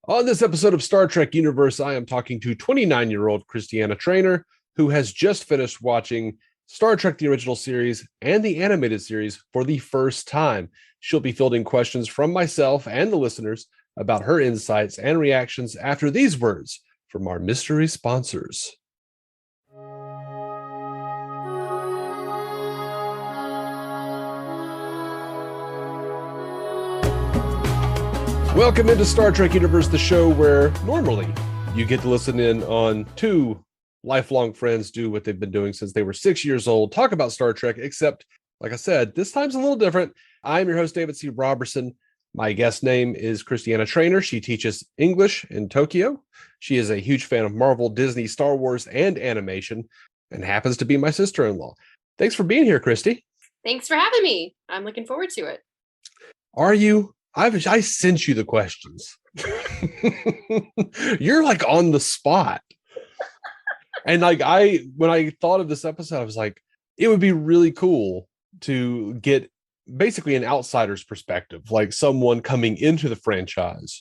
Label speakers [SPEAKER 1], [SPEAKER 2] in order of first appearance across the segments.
[SPEAKER 1] On this episode of Star Trek Universe, I am talking to 29-year-old Christianna Traynor, who has just finished watching Star Trek, the original series, and the animated series for the first time. She'll be fielding questions from myself and the listeners about her insights and reactions after these words from our mystery sponsors. Welcome into Star Trek Universe, the show where normally you get to listen in on two lifelong friends do what they've been doing since they were 6 years old, talk about Star Trek, except, like I said, this time's a little different. I'm your host, David C. Robertson. My guest name is Christianna Traynor. She teaches English in Tokyo. She is a huge fan of Marvel, Disney, Star Wars, and animation, and happens to be my sister-in-law. Thanks for being here, Christy.
[SPEAKER 2] Thanks for having me. I'm looking forward to it.
[SPEAKER 1] Are you? I sent you the questions. You're like on the spot. And like when I thought of this episode, I was like, it would be really cool to get basically an outsider's perspective, like someone coming into the franchise.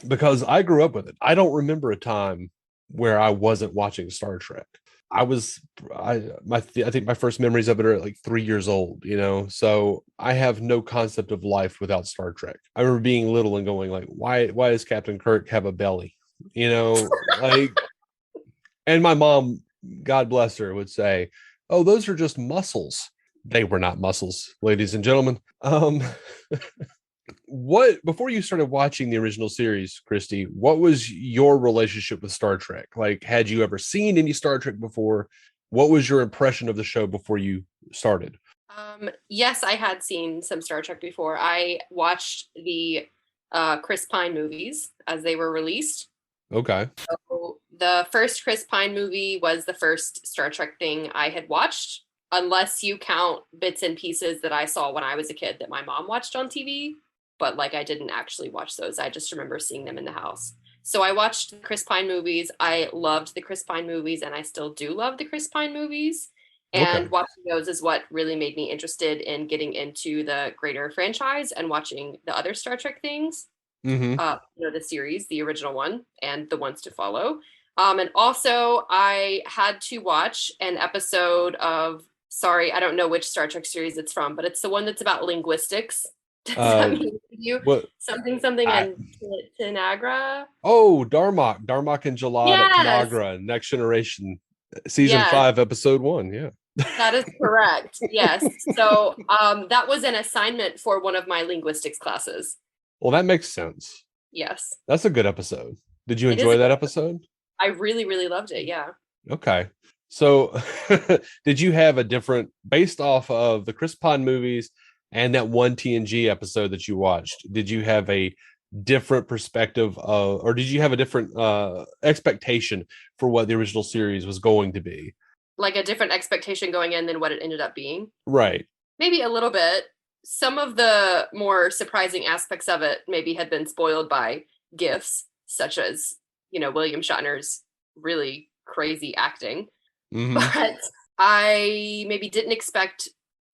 [SPEAKER 1] Because I grew up with it. I don't remember a time where I wasn't watching Star Trek. I think my first memories of it are at like 3 years old, so I have no concept of life without Star Trek. I remember being little and going like, why does Captain Kirk have a belly? Like, and my mom, God bless her, would say, oh, those are just muscles. They were not muscles, ladies and gentlemen. Before you started watching the original series, Christy, what was your relationship with Star Trek? Like, had you ever seen any Star Trek before? What was your impression of the show before you started?
[SPEAKER 2] Yes, I had seen some Star Trek before. I watched the Chris Pine movies as they were released.
[SPEAKER 1] Okay.
[SPEAKER 2] So the first Chris Pine movie was the first Star Trek thing I had watched, unless you count bits and pieces that I saw when I was a kid that my mom watched on TV. But like I didn't actually watch those. I just remember seeing them in the house. So I watched the Chris Pine movies. I loved the Chris Pine movies, and I still do love the Chris Pine movies. And watching those is what really made me interested in getting into the greater franchise and watching the other Star Trek things.
[SPEAKER 1] Mm-hmm.
[SPEAKER 2] The series, the original one, and the ones to follow. And also I had to watch an episode of, sorry, I don't know which Star Trek series it's from, but it's the one that's about linguistics. Does that mean you something and Tanagra?
[SPEAKER 1] Oh, Darmok and Jalad at Tanagra, Next Generation, season 5, episode 1. Yeah,
[SPEAKER 2] that is correct. Yes. So that was an assignment for one of my linguistics classes.
[SPEAKER 1] Well, that makes sense.
[SPEAKER 2] Yes,
[SPEAKER 1] that's a good episode. Did you enjoy that episode?
[SPEAKER 2] I really, really loved it. Yeah.
[SPEAKER 1] Okay. So did you have a different, based off of the Chris Pine movies and that one TNG episode that you watched, did you have a different perspective or did you have a different expectation for what the original series was going to be?
[SPEAKER 2] Like a different expectation going in than what it ended up being?
[SPEAKER 1] Right.
[SPEAKER 2] Maybe a little bit. Some of the more surprising aspects of it maybe had been spoiled by gifts, such as, William Shatner's really crazy acting.
[SPEAKER 1] Mm-hmm.
[SPEAKER 2] But I maybe didn't expect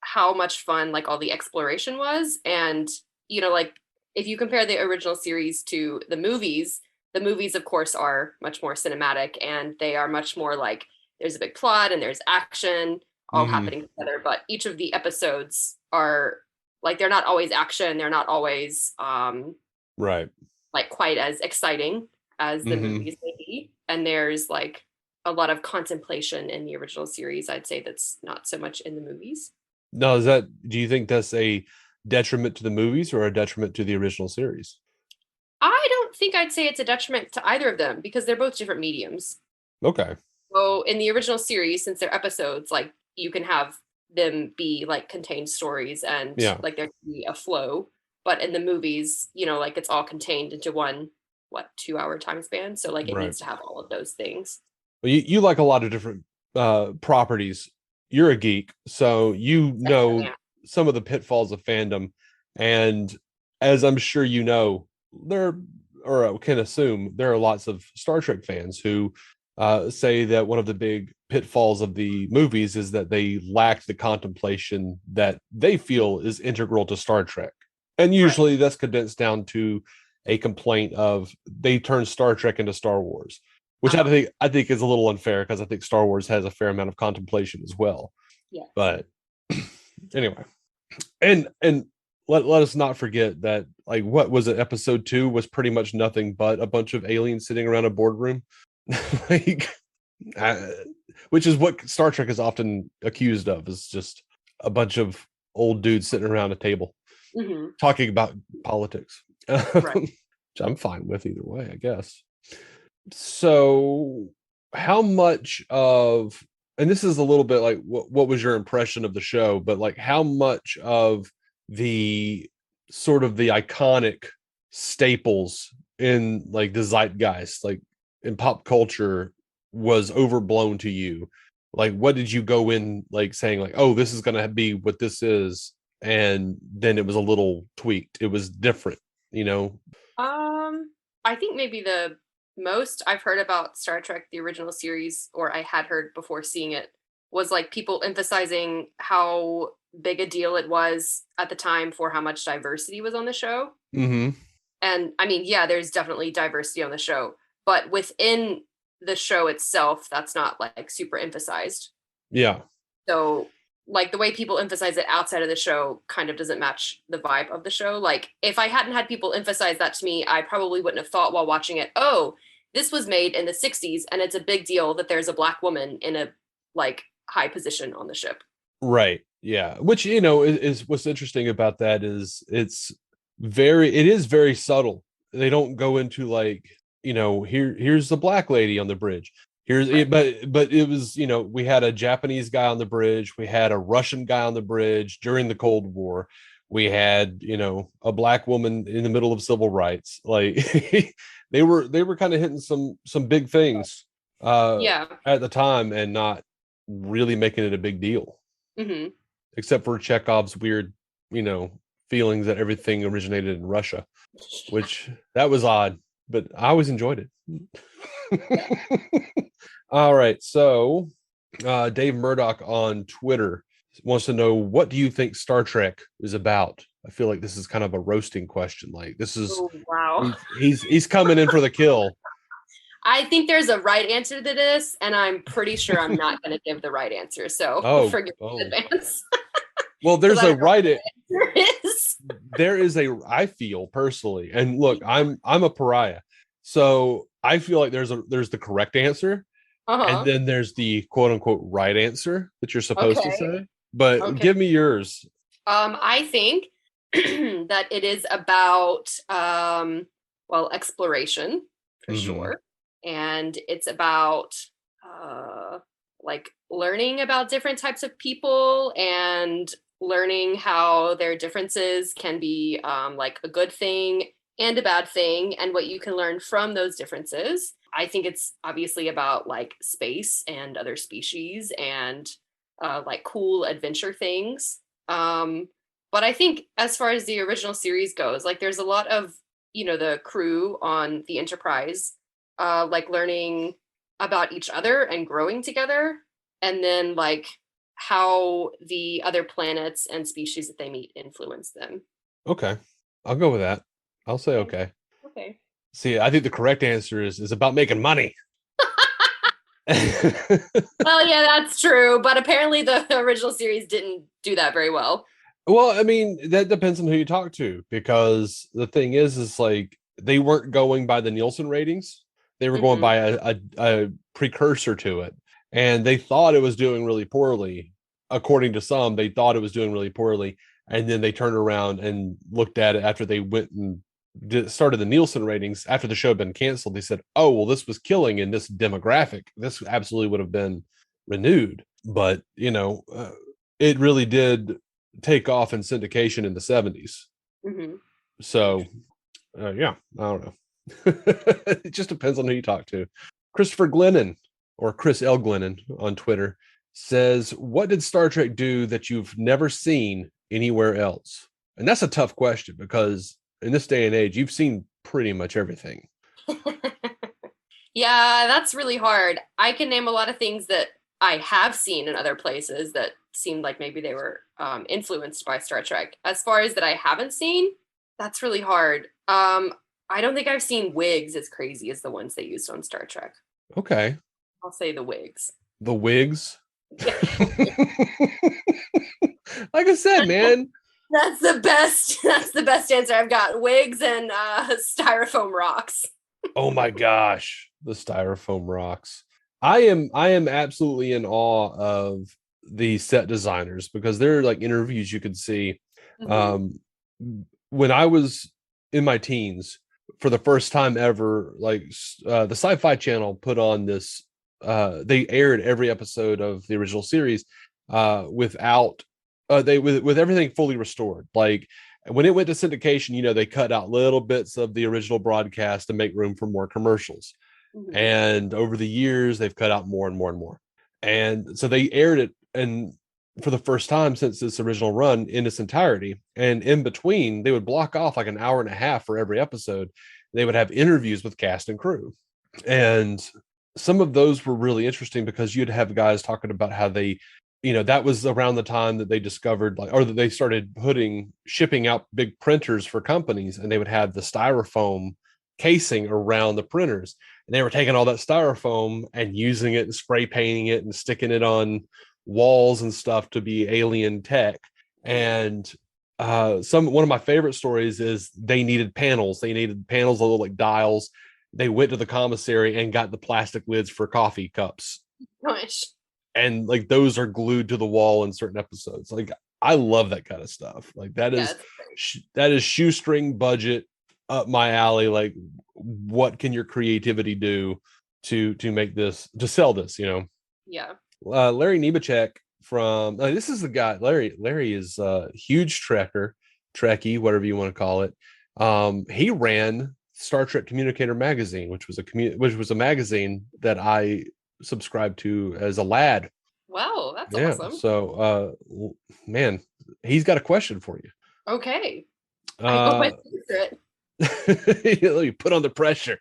[SPEAKER 2] how much fun like all the exploration was. And like if you compare the original series to the movies of course are much more cinematic, and they are much more like there's a big plot and there's action all happening together. But each of the episodes are like, they're not always action, they're not always
[SPEAKER 1] right,
[SPEAKER 2] like quite as exciting as the movies may be. And there's like a lot of contemplation in the original series, I'd say, that's not so much in the movies.
[SPEAKER 1] No, do you think that's a detriment to the movies or a detriment to the original series?
[SPEAKER 2] I don't think I'd say it's a detriment to either of them, because they're both different mediums.
[SPEAKER 1] Okay.
[SPEAKER 2] So in the original series, since they're episodes, like you can have them be like contained stories and like there can be a flow. But in the movies, like it's all contained into one 2-hour time span. So like it needs to have all of those things.
[SPEAKER 1] Well, you like a lot of different properties. You're a geek, so some of the pitfalls of fandom. And as I'm sure can assume, there are lots of Star Trek fans who say that one of the big pitfalls of the movies is that they lack the contemplation that they feel is integral to Star Trek. And usually that's condensed down to a complaint of they turned Star Trek into Star Wars, which I think is a little unfair because I think Star Wars has a fair amount of contemplation as well.
[SPEAKER 2] Yeah.
[SPEAKER 1] But anyway, and let us not forget that, like, what was it? Episode 2 was pretty much nothing but a bunch of aliens sitting around a boardroom, like, which is what Star Trek is often accused of, is just a bunch of old dudes sitting around a table talking about politics.
[SPEAKER 2] Right.
[SPEAKER 1] Which I'm fine with either way, I guess. So, how much of, and this is a little bit like what was your impression of the show, but like how much of the sort of the iconic staples in like the zeitgeist, like in pop culture, was overblown to you? Like, what did you go in like saying like, oh, this is going to be what this is, and then it was a little tweaked, it was different, you know?
[SPEAKER 2] I think maybe the most I've heard about Star Trek, the original series, or I had heard before seeing it, was like people emphasizing how big a deal it was at the time for how much diversity was on the show.
[SPEAKER 1] Mm-hmm.
[SPEAKER 2] And I mean, yeah, there's definitely diversity on the show, but within the show itself, that's not like super emphasized.
[SPEAKER 1] Yeah.
[SPEAKER 2] So like the way people emphasize it outside of the show kind of doesn't match the vibe of the show. Like if I hadn't had people emphasize that to me, I probably wouldn't have thought while watching it, oh, this was made in the 60s and it's a big deal that there's a Black woman in a like high position on the ship.
[SPEAKER 1] Right. Yeah. Which, you know, is what's interesting about that is it is very subtle. They don't go into like, you know, here's the Black lady on the bridge.
[SPEAKER 2] Right.
[SPEAKER 1] But it was, you know, we had a Japanese guy on the bridge, we had a Russian guy on the bridge during the Cold War, we had, you know, a Black woman in the middle of civil rights. Like they were kind of hitting some big things
[SPEAKER 2] Yeah.
[SPEAKER 1] at the time and not really making it a big deal.
[SPEAKER 2] Mm-hmm.
[SPEAKER 1] Except for Chekhov's weird, you know, feelings that everything originated in Russia, which that was odd, but I always enjoyed it. All right. So Dave Murdoch on Twitter wants to know, what do you think Star Trek is about? I feel like this is kind of a roasting question. Like this is,
[SPEAKER 2] oh, wow.
[SPEAKER 1] He's coming in for the kill.
[SPEAKER 2] I think there's a right answer to this, and I'm pretty sure I'm not going to give the right answer. So forgive me in advance.
[SPEAKER 1] Well, there's a right
[SPEAKER 2] is.
[SPEAKER 1] There is I feel personally, and look, I'm a pariah, so I feel like there's the correct answer, and then there's the quote unquote right answer that you're supposed to say. But give me yours.
[SPEAKER 2] I think that it is about exploration for sure. And it's about like learning about different types of people and learning how their differences can be like a good thing and a bad thing, and what you can learn from those differences. I think it's obviously about like space and other species and like cool adventure things. But I think as far as the original series goes, like there's a lot of, you know, the crew on the Enterprise like learning about each other and growing together, and then like how the other planets and species that they meet influence them.
[SPEAKER 1] Okay, I'll go with that. I'll say okay.
[SPEAKER 2] Okay.
[SPEAKER 1] See, I think the correct answer is about making money.
[SPEAKER 2] Well, yeah, that's true, but apparently the original series didn't do that very well.
[SPEAKER 1] Well, I mean, that depends on who you talk to, because the thing is like they weren't going by the Nielsen ratings. They were going by a precursor to it, and they thought it was doing really poorly. According to some, they thought it was doing really poorly, and then they turned around and looked at it after they went and started the Nielsen ratings after the show had been canceled. They said, "Oh, well, this was killing in this demographic. This absolutely would have been renewed." But you know, it really did take off in syndication in the 70s. So, yeah, I don't know. It just depends on who you talk to. Christopher Glennon, or Chris L. Glennon on Twitter, says, what did Star Trek do that you've never seen anywhere else? And that's a tough question, because in this day and age, you've seen pretty much everything.
[SPEAKER 2] Yeah, that's really hard. I can name a lot of things that I have seen in other places that seemed like maybe they were influenced by Star Trek. As far as that I haven't seen, that's really hard. I I don't think I've seen wigs as crazy as the ones they used on Star Trek.
[SPEAKER 1] Okay.
[SPEAKER 2] I'll say the wigs.
[SPEAKER 1] The wigs.
[SPEAKER 2] Yeah.
[SPEAKER 1] Like I said, man.
[SPEAKER 2] That's the best. That's the best answer I've got. Wigs and styrofoam rocks.
[SPEAKER 1] Oh my gosh, the styrofoam rocks. I am absolutely in awe of the set designers because there are like interviews you could see.
[SPEAKER 2] Mm-hmm.
[SPEAKER 1] When I was in my teens, for the first time ever, like the Sci-Fi Channel put on this. They aired every episode of the original series without with everything fully restored. Like when it went to syndication, they cut out little bits of the original broadcast to make room for more commercials.
[SPEAKER 2] Mm-hmm.
[SPEAKER 1] And over the years, they've cut out more and more and more. And so they aired it and for the first time since this original run in its entirety. And in between, they would block off like an hour and a half for every episode. They would have interviews with cast and crew. And some of those were really interesting because you'd have guys talking about how they, that was around the time that they discovered or that they started shipping out big printers for companies, and they would have the styrofoam casing around the printers. And they were taking all that styrofoam and using it and spray painting it and sticking it on walls and stuff to be alien tech. And one of my favorite stories is they needed panels. They needed panels that look like dials. They went to the commissary and got the plastic lids for coffee cups.
[SPEAKER 2] Gosh.
[SPEAKER 1] And like those are glued to the wall in certain episodes. Like I love that kind of stuff. Like that is shoestring budget up my alley. Like what can your creativity do to make this, to sell this,
[SPEAKER 2] Yeah.
[SPEAKER 1] Larry Nemecek from this is the guy. Larry is a huge Trekkie, whatever you want to call it. He ran Star Trek Communicator magazine, which was a magazine that I subscribed to as a lad.
[SPEAKER 2] Wow, that's awesome.
[SPEAKER 1] So man, he's got a question for you.
[SPEAKER 2] Okay. I hope I answer
[SPEAKER 1] it. You put on the pressure.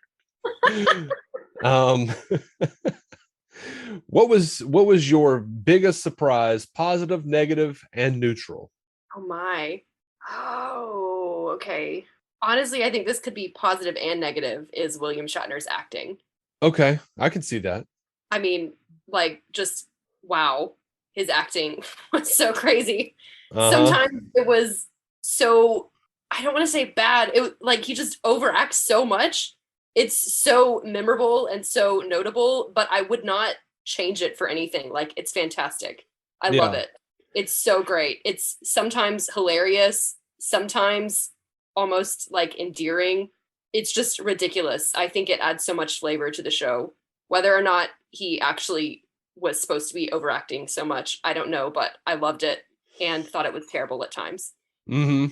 [SPEAKER 1] What was your biggest surprise, positive, negative, and neutral?
[SPEAKER 2] Oh my. Oh, okay. Honestly, I think this could be positive and negative, is William Shatner's acting.
[SPEAKER 1] Okay, I can see that.
[SPEAKER 2] I mean, like, just wow. His acting was so crazy. Sometimes it was so, I don't want to say bad. It like he just overacts so much. It's so memorable and so notable, but I would not change it for anything. Like, it's fantastic. I love it. It's so great. It's sometimes hilarious, sometimes almost like endearing. It's just ridiculous. I think it adds so much flavor to the show. Whether or not he actually was supposed to be overacting so much, I don't know, but I loved it and thought it was terrible at times.
[SPEAKER 1] I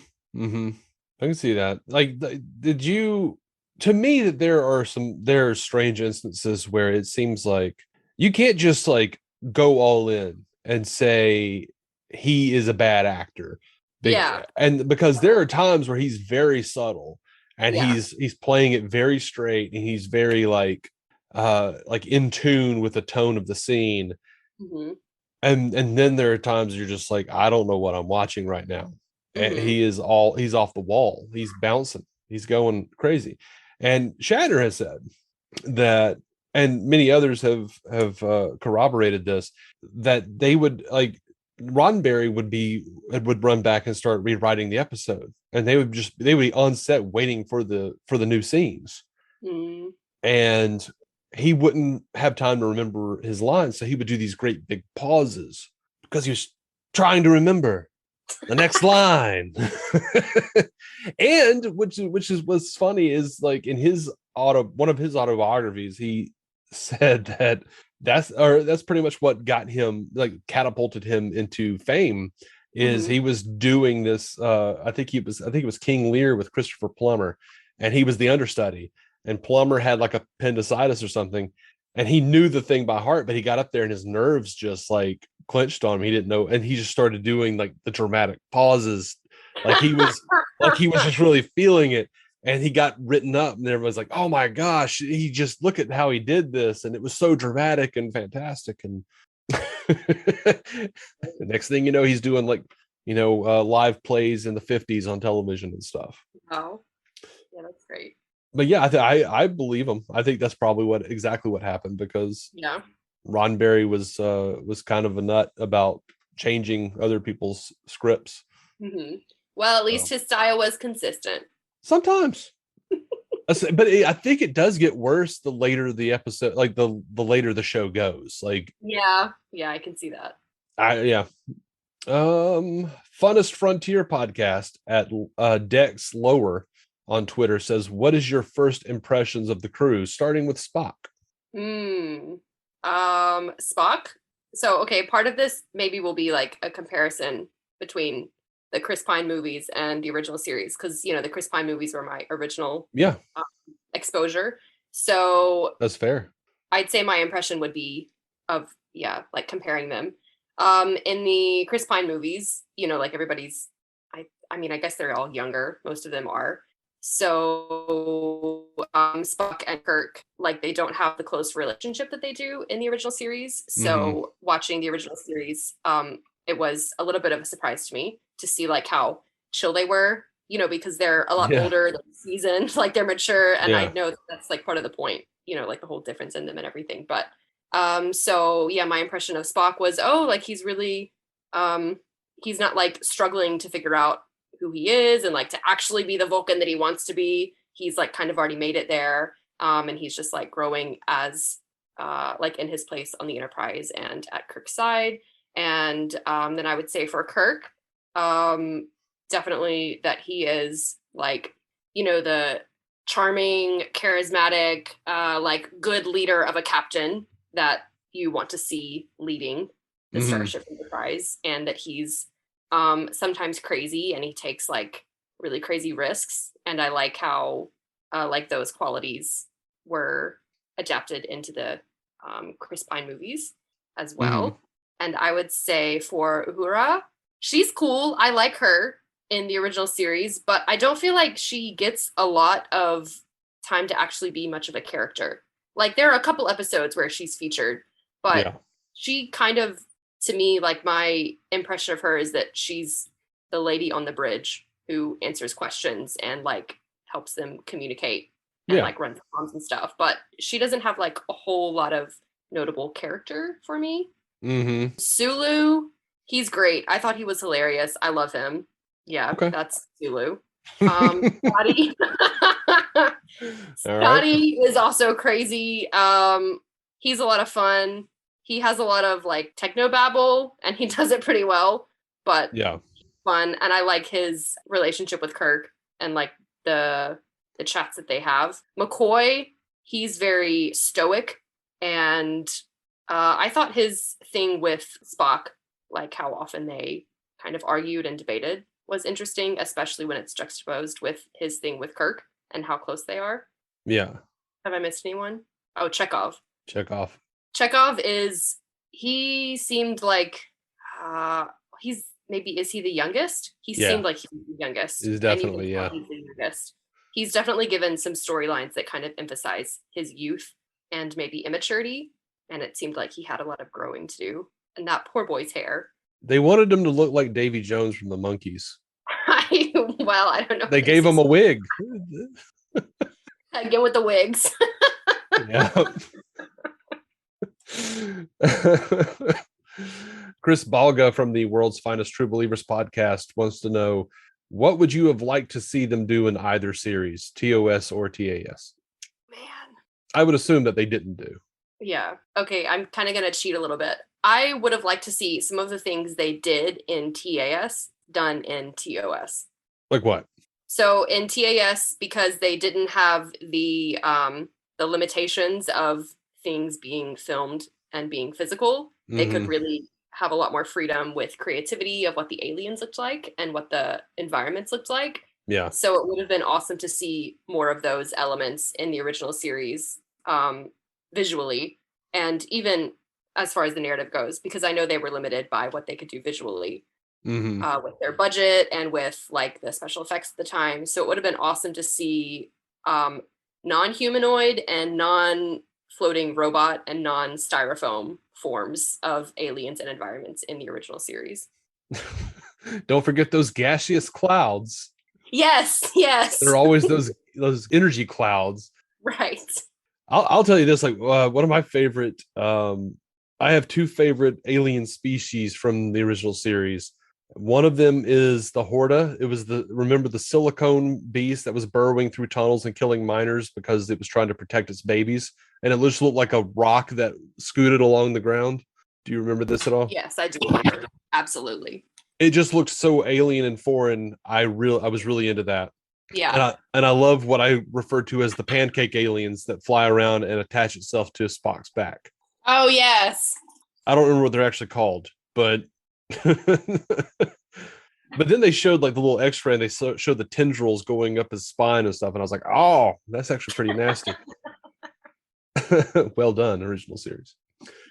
[SPEAKER 1] can see that. Like, to me, that there are strange instances where it seems like you can't just like go all in and say he is a bad actor. And because there are times where he's very subtle and he's playing it very straight and he's very like in tune with the tone of the scene.
[SPEAKER 2] Mm-hmm.
[SPEAKER 1] And then there are times you're just like, I don't know what I'm watching right now. And he's off the wall. He's bouncing. He's going crazy. And Shatner has said that, and many others have corroborated this, that they would like Roddenberry would run back and start rewriting the episode, and they would be on set waiting for the new scenes. And he wouldn't have time to remember his lines, so he would do these great big pauses because he was trying to remember the next line. And which is what's funny is like in one of his autobiographies, he said that that's pretty much what got him, like, catapulted him into fame. Is he was doing this I think it was King Lear with Christopher Plummer, and he was the understudy, and Plummer had like appendicitis or something, and he knew the thing by heart, but he got up there and his nerves just like clenched on him. He didn't know, and he just started doing like the dramatic pauses, like he was just really feeling it. And he got written up, and everyone's like, "Oh my gosh, he just, look at how he did this, and it was so dramatic and fantastic." And the next thing you know, he's doing like live plays in the 50s on television and stuff.
[SPEAKER 2] Oh, yeah, that's great.
[SPEAKER 1] But yeah, I believe him. I think that's probably exactly what happened, because
[SPEAKER 2] Yeah.
[SPEAKER 1] Roddenberry was kind of a nut about changing other people's scripts.
[SPEAKER 2] Hmm. Well, at least
[SPEAKER 1] So
[SPEAKER 2] his style was consistent.
[SPEAKER 1] sometimes, but I think it does get worse the later the episode, like the later the show goes. Like,
[SPEAKER 2] Yeah. Yeah, I can see that.
[SPEAKER 1] yeah. Funnest Frontier podcast at Dex Lower on Twitter says, "What is your first impressions of the crew, starting with Spock?"
[SPEAKER 2] Hmm. Spock. So, okay, part of this maybe will be like a comparison between the Chris Pine movies and the original series, because the Chris Pine movies were my original
[SPEAKER 1] Yeah,
[SPEAKER 2] um, exposure. So
[SPEAKER 1] that's fair.
[SPEAKER 2] I'd say my impression would be of, yeah, like comparing them. In the Chris Pine movies, like everybody's, I mean, I guess they're all younger. Most of them are. So Spock and Kirk, like they don't have the close relationship that they do in the original series. So watching the original series, it was a little bit of a surprise to me to see like how chill they were, because they're a lot
[SPEAKER 1] Yeah,
[SPEAKER 2] older, they're seasoned, like they're mature, and I
[SPEAKER 1] yeah.
[SPEAKER 2] know that's like part of the point, like the whole difference in them and everything. But so yeah, my impression of Spock was, oh, like he's really he's not like struggling to figure out who he is and like to actually be the Vulcan that he wants to be. He's like kind of already made it there. And he's just like growing as like in his place on the Enterprise and at Kirk's side. And then I would say for Kirk, definitely that he is like, the charming, charismatic, like good leader of a captain that you want to see leading the Starship Enterprise, and that he's sometimes crazy and he takes like really crazy risks. And I like how like those qualities were adapted into the Chris Pine movies as well. And I would say for Uhura, she's cool. I like her in the original series, but I don't feel like she gets a lot of time to actually be much of a character. Like there are a couple episodes where she's featured, but
[SPEAKER 1] Yeah.
[SPEAKER 2] she kind of, to me, like my impression of her is that she's the lady on the bridge who answers questions and like helps them communicate and
[SPEAKER 1] Yeah.
[SPEAKER 2] like run comms and stuff. But she doesn't have like a whole lot of notable character for me. Sulu, he's great. I thought he was hilarious. I love him. Yeah,
[SPEAKER 1] Okay.
[SPEAKER 2] that's Sulu. Scotty.
[SPEAKER 1] All right.
[SPEAKER 2] Scotty is also crazy. He's a lot of fun. He has a lot of like techno babble and he does it pretty well, but
[SPEAKER 1] Yeah.
[SPEAKER 2] fun. And I like his relationship with Kirk and like the chats that they have. McCoy, he's very stoic, and I thought his thing with Spock, like how often they kind of argued and debated, was interesting, especially when it's juxtaposed with his thing with Kirk and how close they are.
[SPEAKER 1] Yeah.
[SPEAKER 2] Have I missed anyone? Oh, Chekhov.
[SPEAKER 1] Check off.
[SPEAKER 2] Chekhov he seemed like he's maybe, is he the youngest? He
[SPEAKER 1] Yeah.
[SPEAKER 2] seemed like he was the youngest.
[SPEAKER 1] Is
[SPEAKER 2] And you can
[SPEAKER 1] definitely,
[SPEAKER 2] tell
[SPEAKER 1] yeah.
[SPEAKER 2] he's the youngest. He's definitely given some storylines that kind of emphasize his youth and maybe immaturity. And it seemed like he had a lot of growing to do. And that poor boy's hair.
[SPEAKER 1] They wanted him to look like Davy Jones from the Monkees.
[SPEAKER 2] Well, I don't know.
[SPEAKER 1] They gave him a wig.
[SPEAKER 2] Again with the wigs.
[SPEAKER 1] Yeah. Chris Balga from the World's Finest True Believers podcast wants to know, what would you have liked to see them do in either series, TOS or TAS?
[SPEAKER 2] Man.
[SPEAKER 1] I would assume that they didn't do.
[SPEAKER 2] Yeah. Okay, I'm kind of going to cheat a little bit. I would have liked to see some of the things they did in TAS done in TOS.
[SPEAKER 1] Like what?
[SPEAKER 2] So in TAS, because they didn't have the limitations of things being filmed and being physical, they could really have a lot more freedom with creativity of what the aliens looked like and what the environments looked like.
[SPEAKER 1] Yeah.
[SPEAKER 2] So it would have been awesome to see more of those elements in the original series visually, and even as far as the narrative goes, because I know they were limited by what they could do visually with their budget and with like the special effects at the time. So it would have been awesome to see non-humanoid and non-floating robot and non-styrofoam forms of aliens and environments in the original series.
[SPEAKER 1] Don't forget those gaseous clouds.
[SPEAKER 2] Yes.
[SPEAKER 1] There are always those those energy clouds.
[SPEAKER 2] Right.
[SPEAKER 1] I'll tell you this, like one of my favorite, I have two favorite alien species from the original series. One of them is the Horta. It was remember the silicone beast that was burrowing through tunnels and killing miners because it was trying to protect its babies. And it just looked like a rock that scooted along the ground. Do you remember this at all?
[SPEAKER 2] Yes, I do remember. Absolutely.
[SPEAKER 1] It just looked so alien and foreign. I was really into that.
[SPEAKER 2] Yeah.
[SPEAKER 1] And I love what I refer to as the pancake aliens that fly around and attach itself to Spock's back.
[SPEAKER 2] Oh, yes.
[SPEAKER 1] I don't remember what they're actually called, but but then they showed like the little X-ray and they showed the tendrils going up his spine and stuff. And I was like, oh, that's actually pretty nasty. Well done, original series.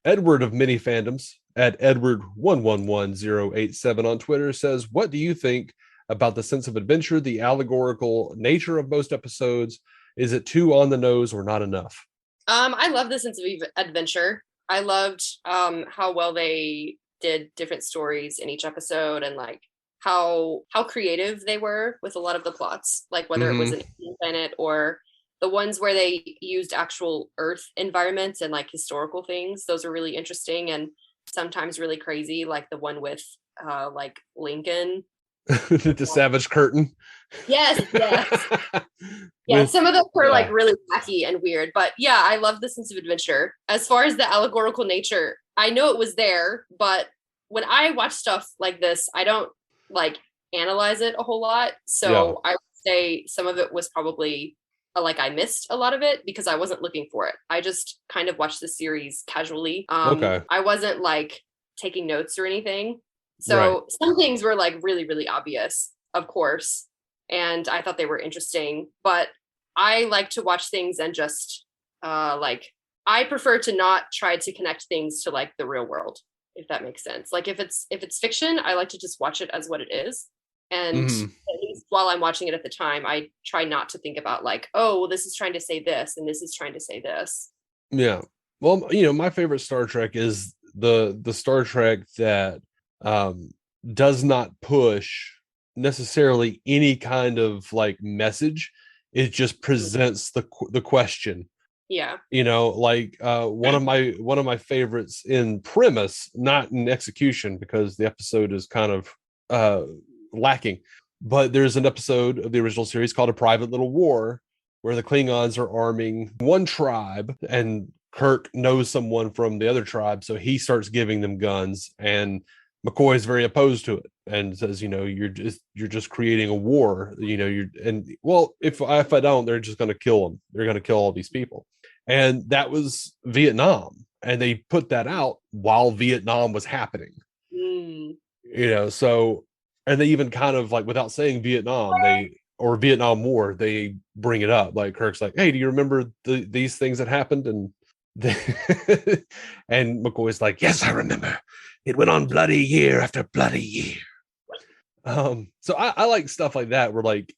[SPEAKER 1] Edward of many fandoms at Edward111087 on Twitter says, what do you think about the sense of adventure, the allegorical nature of most episodes? Is it too on the nose or not enough?
[SPEAKER 2] I love the sense of adventure. I loved how well they did different stories in each episode, and like how creative they were with a lot of the plots, like whether it was an alien planet or the ones where they used actual Earth environments and like historical things. Those are really interesting and sometimes really crazy, like the one with like Lincoln.
[SPEAKER 1] The Savage Curtain.
[SPEAKER 2] Yes. Yeah, some of them were like really wacky and weird, but yeah, I love the sense of adventure. As far as the allegorical nature, I know it was there, but when I watch stuff like this, I don't like analyze it a whole lot. So I would say some of it was probably like I missed a lot of it because I wasn't looking for it. I just kind of watched the series casually. I wasn't like taking notes or anything. So some things were like really, really obvious, of course. And I thought they were interesting, but I like to watch things and just like, I prefer to not try to connect things to like the real world, if that makes sense. Like if it's fiction, I like to just watch it as what it is. And at least while I'm watching it at the time, I try not to think about like, oh, well, this is trying to say this and this is trying to say this.
[SPEAKER 1] Yeah. Well, you know, my favorite Star Trek is the Star Trek that does not push necessarily any kind of like message. It just presents the question.
[SPEAKER 2] Yeah.
[SPEAKER 1] You know, like one of my favorites in premise, not in execution, because the episode is kind of lacking. But there's an episode of the original series called A Private Little War, where the Klingons are arming one tribe, and Kirk knows someone from the other tribe, so he starts giving them guns, and McCoy is very opposed to it and says, you know, you're just creating a war. You know, if I don't, they're just going to kill them. They're going to kill all these people. And that was Vietnam, and they put that out while Vietnam was happening. You know, so. And they even kind of like, without saying Vietnam, or Vietnam War, they bring it up. Like Kirk's like, hey, do you remember these things that happened? And and McCoy's like, yes, I remember. It went on bloody year after bloody year. So I like stuff like that, where like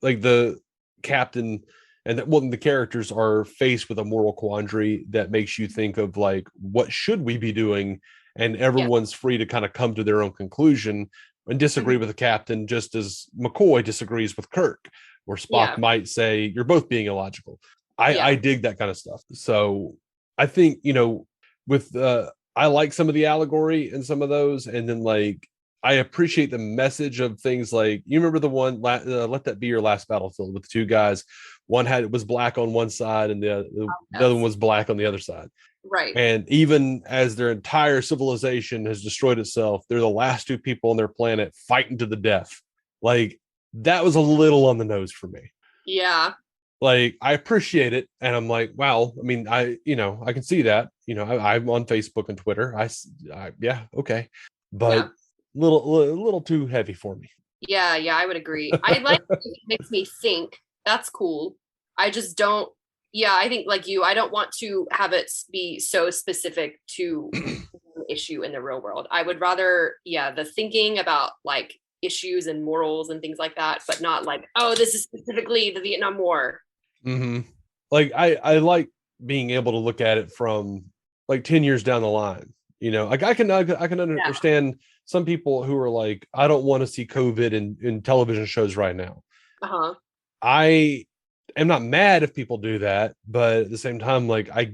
[SPEAKER 1] the captain and the characters are faced with a moral quandary that makes you think of like, what should we be doing? And everyone's free to kind of come to their own conclusion and disagree with the captain, just as McCoy disagrees with Kirk, where Spock might say, you're both being illogical. I dig that kind of stuff. So I think, you know, with I like some of the allegory in some of those, and then like I appreciate the message of things like, you remember the one Let That Be Your Last Battlefield, with the two guys, one was black on one side and the other one was black on the other side.
[SPEAKER 2] Right.
[SPEAKER 1] And even as their entire civilization has destroyed itself, they're the last two people on their planet fighting to the death. Like, that was a little on the nose for me.
[SPEAKER 2] Yeah.
[SPEAKER 1] Like, I appreciate it. And I'm like, wow, I mean, I can see that. You know, I'm on Facebook and Twitter. Yeah, okay. But little too heavy for me.
[SPEAKER 2] Yeah, I would agree. I like it makes me think. That's cool. I just don't. Yeah, I think like you, I don't want to have it be so specific to an issue in the real world. I would rather, the thinking about like issues and morals and things like that, but not like, oh, this is specifically the Vietnam War.
[SPEAKER 1] Like I like being able to look at it from like 10 years down the line. You know, like I can understand some people who are like, I don't want to see COVID in television shows right now. I am not mad if people do that, but at the same time, like I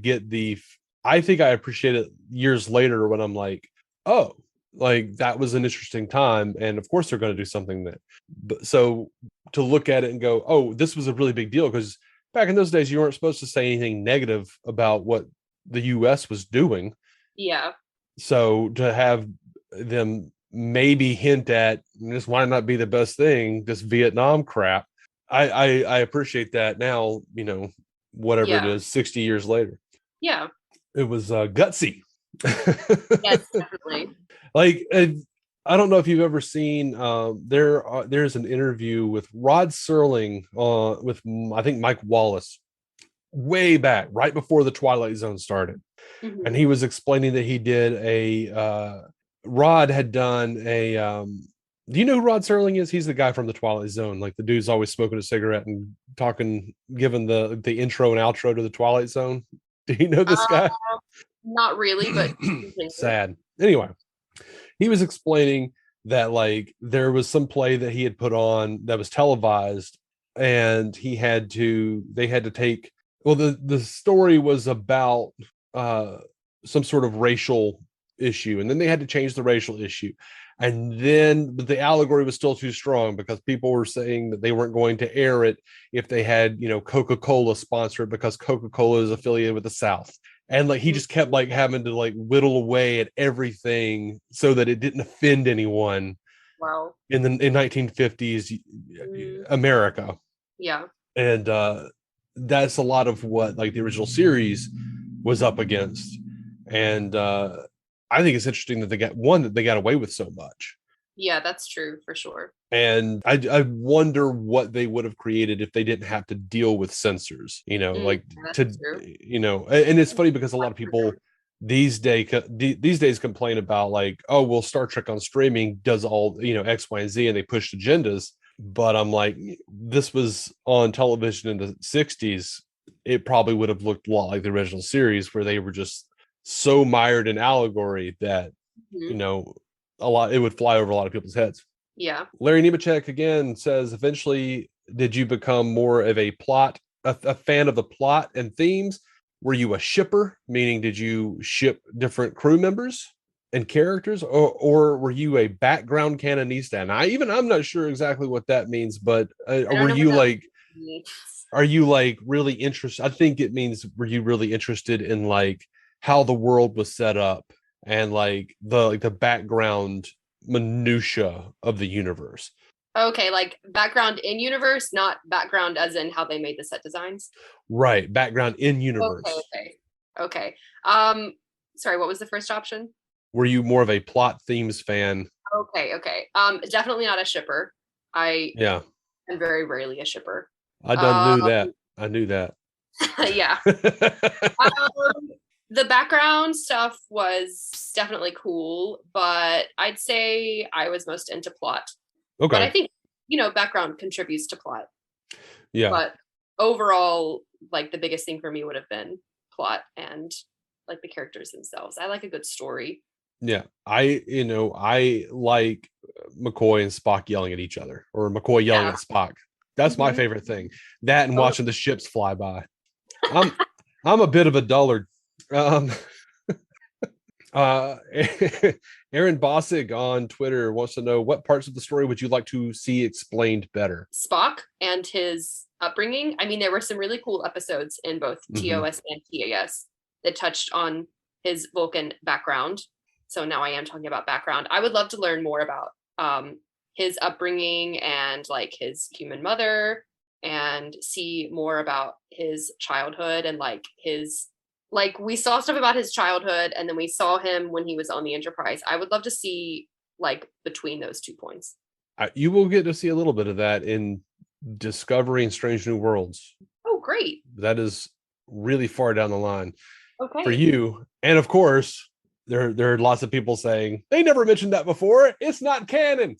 [SPEAKER 1] think I appreciate it years later when I'm like, oh, like that was an interesting time. And of course they're going to do something that, but so to look at it and go, oh, this was a really big deal. Because back in those days, you weren't supposed to say anything negative about what the US was doing.
[SPEAKER 2] Yeah.
[SPEAKER 1] So to have them maybe hint at this might not be the best thing, this Vietnam crap. I appreciate that now, whatever it is, 60 years later.
[SPEAKER 2] Yeah.
[SPEAKER 1] It was gutsy.
[SPEAKER 2] Yes, definitely.
[SPEAKER 1] Like, I don't know if you've ever seen, there's an interview with Rod Serling with, I think, Mike Wallace way back, right before the Twilight Zone started.
[SPEAKER 2] Mm-hmm.
[SPEAKER 1] And he was explaining that he did Rod had done do you know who Rod Serling is? He's the guy from the Twilight Zone. Like the dude's always smoking a cigarette and talking, giving the intro and outro to the Twilight Zone. Do you know this guy?
[SPEAKER 2] Not really, but
[SPEAKER 1] sad. Anyway, he was explaining that like there was some play that he had put on that was televised, and they had to take, well, the story was about some sort of racial issue, and then they had to change the racial issue, and then but the allegory was still too strong because people were saying that they weren't going to air it if they had Coca-Cola sponsor it because Coca-Cola is affiliated with the South. And like he just kept like having to like whittle away at everything so that it didn't offend anyone.
[SPEAKER 2] Wow.
[SPEAKER 1] In 1950s America.
[SPEAKER 2] Yeah.
[SPEAKER 1] And that's a lot of what like the original series was up against. And I think it's interesting that they got away with so much.
[SPEAKER 2] Yeah, that's true for sure.
[SPEAKER 1] And I wonder what they would have created if they didn't have to deal with censors, and it's funny because a lot of people these days complain about like, oh, well, Star Trek on streaming does all, X, Y, and Z, and they push agendas. But I'm like, this was on television in the 60s. It probably would have looked a lot like the original series where they were just so mired in allegory that, it would fly over a lot of people's heads.
[SPEAKER 2] Yeah.
[SPEAKER 1] Larry Nemechek again says, eventually, did you become more of a fan of the plot and themes? Were you a shipper? Meaning, did you ship different crew members and characters? Or were you a background canonista? And I'm not sure exactly what that means, but were you like really interested? I think it means, were you really interested in like how the world was set up and like the background minutia of the universe?
[SPEAKER 2] Okay, like background in universe, not background as in how they made the set designs.
[SPEAKER 1] Right, background in universe.
[SPEAKER 2] Okay. Sorry, what was the first option?
[SPEAKER 1] Were you more of a plot themes fan?
[SPEAKER 2] Okay. Definitely not a shipper. I am very rarely a shipper.
[SPEAKER 1] I knew that.
[SPEAKER 2] Yeah. The background stuff was definitely cool, but I'd say I was most into plot.
[SPEAKER 1] Okay.
[SPEAKER 2] But I think, background contributes to plot.
[SPEAKER 1] Yeah.
[SPEAKER 2] But overall, like the biggest thing for me would have been plot and like the characters themselves. I like a good story.
[SPEAKER 1] Yeah. I like McCoy and Spock yelling at each other, or McCoy yelling at Spock. That's my favorite thing. That and watching the ships fly by. I'm a bit of a dullard. Aaron Bossig on Twitter wants to know, what parts of the story would you like to see explained better?
[SPEAKER 2] Spock and his upbringing. I mean, there were some really cool episodes in both TOS and TAS that touched on his Vulcan background. So now I am talking about background. I would love to learn more about his upbringing and like his human mother, and see more about his childhood and we saw stuff about his childhood, and then we saw him when he was on the Enterprise. I would love to see like between those 2 points.
[SPEAKER 1] You will get to see a little bit of that in Discovery and Strange New Worlds.
[SPEAKER 2] Oh, great.
[SPEAKER 1] That is really far down the line
[SPEAKER 2] for
[SPEAKER 1] you. And of course, there are lots of people saying, they never mentioned that before. It's not canon.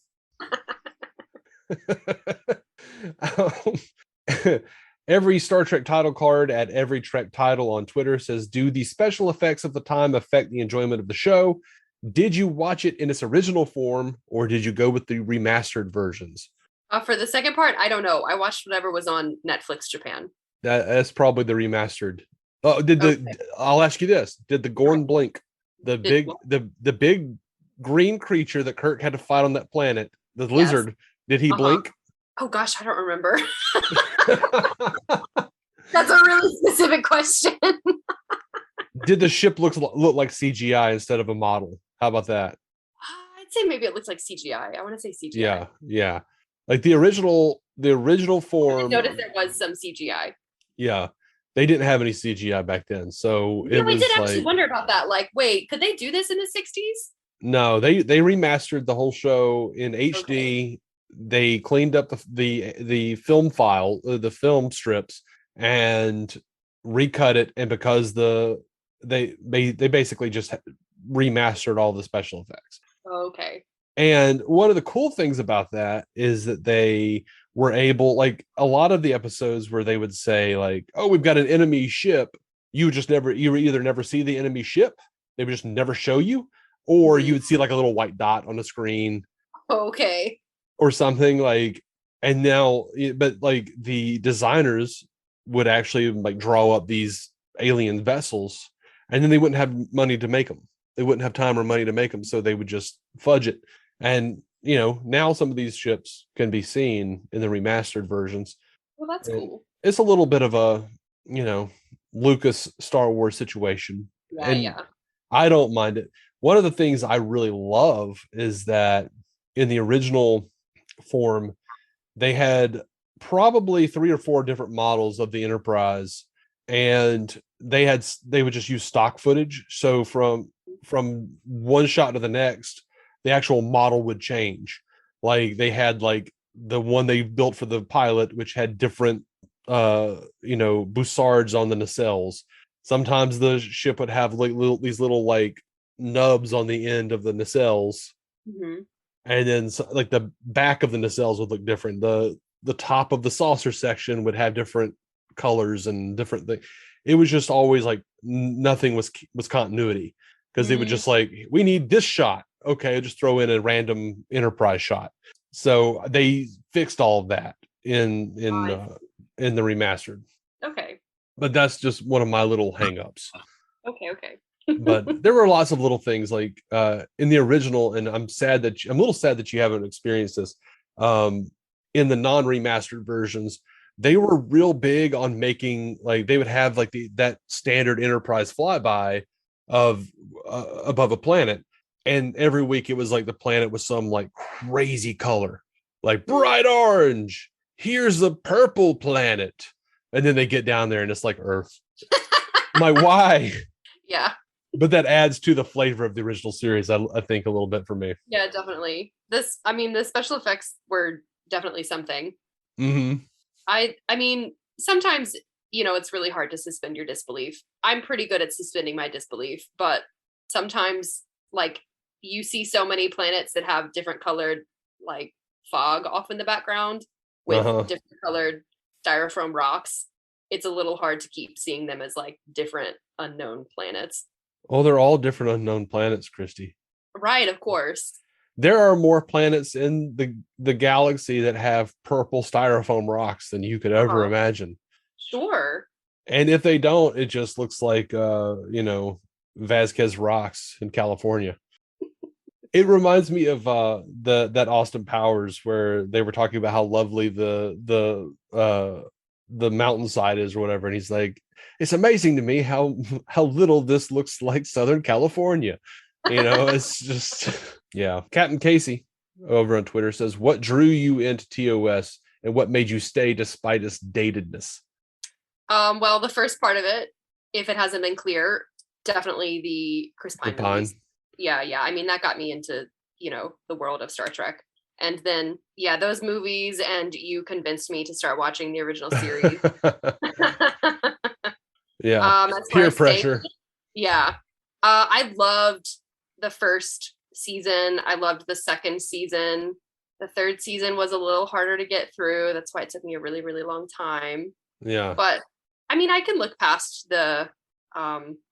[SPEAKER 1] Every Star Trek title card at every Trek title on Twitter says, do the special effects of the time affect the enjoyment of the show? Did you watch it in its original form, or did you go with the remastered versions?
[SPEAKER 2] For the second part, I don't know. I watched whatever was on Netflix Japan.
[SPEAKER 1] That's probably the remastered. Oh,
[SPEAKER 2] Okay.
[SPEAKER 1] I'll ask you this: did the Gorn blink? The
[SPEAKER 2] Did
[SPEAKER 1] big the big green creature that Kirk had to fight on that planet, the
[SPEAKER 2] Yes.
[SPEAKER 1] lizard, did he
[SPEAKER 2] Uh-huh.
[SPEAKER 1] blink?
[SPEAKER 2] Oh gosh, I don't remember. That's a really specific question.
[SPEAKER 1] Did the ship look like CGI instead of a model? How about that?
[SPEAKER 2] I'd say maybe it looks like CGI. I want to say CGI.
[SPEAKER 1] Yeah. Like the original
[SPEAKER 2] I did
[SPEAKER 1] form.
[SPEAKER 2] notice there was some CGI.
[SPEAKER 1] Yeah, they didn't have any CGI back then, so it
[SPEAKER 2] Yeah, we did
[SPEAKER 1] was
[SPEAKER 2] actually
[SPEAKER 1] like
[SPEAKER 2] wonder about that. Like, wait, could they do this in the 60s?
[SPEAKER 1] no. They remastered the whole show in
[SPEAKER 2] Okay.
[SPEAKER 1] HD. They cleaned up the film file, the film strips, and recut it. And because they basically just remastered all the special effects.
[SPEAKER 2] Okay.
[SPEAKER 1] And one of the cool things about that is that they were able, like a lot of the episodes where they would say, like, oh, we've got an enemy ship. You would either never see the enemy ship, they would just never show you, or you
[SPEAKER 2] Mhm.
[SPEAKER 1] would see like a little white dot on the screen
[SPEAKER 2] Okay.
[SPEAKER 1] or something like, and now, but like the designers would actually like draw up these alien vessels and then they wouldn't have money to make them. They wouldn't have time or money to make them. So they would just fudge it. And, now some of these ships can be seen in the remastered versions.
[SPEAKER 2] Well, that's
[SPEAKER 1] And
[SPEAKER 2] cool.
[SPEAKER 1] it's a little bit of a, you know, Lucas Star Wars situation.
[SPEAKER 2] Yeah,
[SPEAKER 1] And
[SPEAKER 2] yeah.
[SPEAKER 1] I don't mind it. One of the things I really love is that in the original form, they had probably 3 or 4 different models of the Enterprise, and they would just use stock footage. So from one shot to the next, the actual model would change. Like they had like the one they built for the pilot, which had different bussards on the nacelles. Sometimes the ship would have like these little like nubs on the end of the nacelles,
[SPEAKER 2] Hmm.
[SPEAKER 1] and then like the back of the nacelles would look different. The top of the saucer section would have different colors and different things. It was just always like nothing was continuity, because they would
[SPEAKER 2] Mm,
[SPEAKER 1] just like, we need this shot, okay, just throw in a random Enterprise shot. So they fixed all of that
[SPEAKER 2] I
[SPEAKER 1] in the remastered.
[SPEAKER 2] Okay.
[SPEAKER 1] But that's just one of my little hangups.
[SPEAKER 2] Okay. Okay.
[SPEAKER 1] But there were lots of little things like in the original, and I'm a little sad that you haven't experienced this. um in the non-remastered versions, they were real big on making, like they would have like that standard Enterprise flyby of above a planet, and every week it was like the planet was some like crazy color, like
[SPEAKER 2] Mm.
[SPEAKER 1] bright orange, here's the purple planet, and then they get down there and it's like Earth. I'm like, why?
[SPEAKER 2] Yeah.
[SPEAKER 1] But that adds to the flavor of the original series, I think, a little bit for me.
[SPEAKER 2] Yeah, definitely. I mean, the special effects were definitely something.
[SPEAKER 1] Mm-hmm.
[SPEAKER 2] I mean, sometimes, it's really hard to suspend your disbelief. I'm pretty good at suspending my disbelief, but sometimes, like, you see so many planets that have different colored, like, fog off in the background with
[SPEAKER 1] Uh-huh.
[SPEAKER 2] different colored styrofoam rocks. It's a little hard to keep seeing them as like different unknown planets.
[SPEAKER 1] Oh, they're all different unknown planets, Christy.
[SPEAKER 2] Right, of course.
[SPEAKER 1] There are more planets in the galaxy that have purple styrofoam rocks than you could ever
[SPEAKER 2] Uh-huh.
[SPEAKER 1] imagine.
[SPEAKER 2] Sure.
[SPEAKER 1] And if they don't, it just looks like Vasquez rocks in California. It reminds me of that Austin Powers where they were talking about how lovely the mountainside is or whatever, and he's like, it's amazing to me how little this looks like Southern California. It's just yeah. Captain Casey over on Twitter says, what drew you into TOS and what made you stay despite its datedness?
[SPEAKER 2] Well, the first part of it, if it hasn't been clear, definitely the Chris
[SPEAKER 1] The
[SPEAKER 2] Pine
[SPEAKER 1] Pine.
[SPEAKER 2] movies. Yeah, yeah. I mean, that got me into, the world of Star Trek. And then, yeah, those movies, and you convinced me to start watching the original series.
[SPEAKER 1] Yeah.
[SPEAKER 2] As far
[SPEAKER 1] Peer
[SPEAKER 2] as staying,
[SPEAKER 1] pressure.
[SPEAKER 2] yeah. I loved the first season. I loved the second season. The third season was a little harder to get through. That's why it took me a really, really long time.
[SPEAKER 1] Yeah.
[SPEAKER 2] But I mean, I can look past the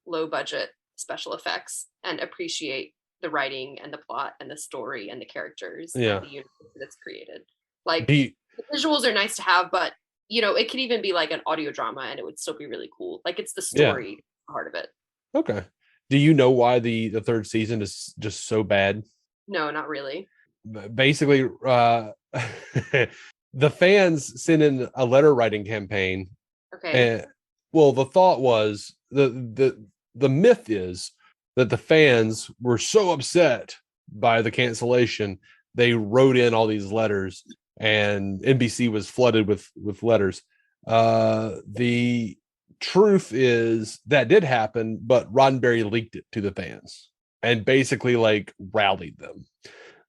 [SPEAKER 2] low budget special effects and appreciate the writing and the plot and the story and the characters
[SPEAKER 1] Yeah.
[SPEAKER 2] and the universe that's created. Like, the visuals are nice to have, but it could even be like an audio drama and it would still be really cool. Like, it's the story part of it.
[SPEAKER 1] Okay. Do you know why the third season is just so bad?
[SPEAKER 2] No, not really.
[SPEAKER 1] Basically, the fans sent in a letter writing campaign.
[SPEAKER 2] Okay.
[SPEAKER 1] And well, the thought was the myth is that the fans were so upset by the cancellation, they wrote in all these letters, and NBC was flooded with letters. The truth is that did happen, but Roddenberry leaked it to the fans and basically like rallied them.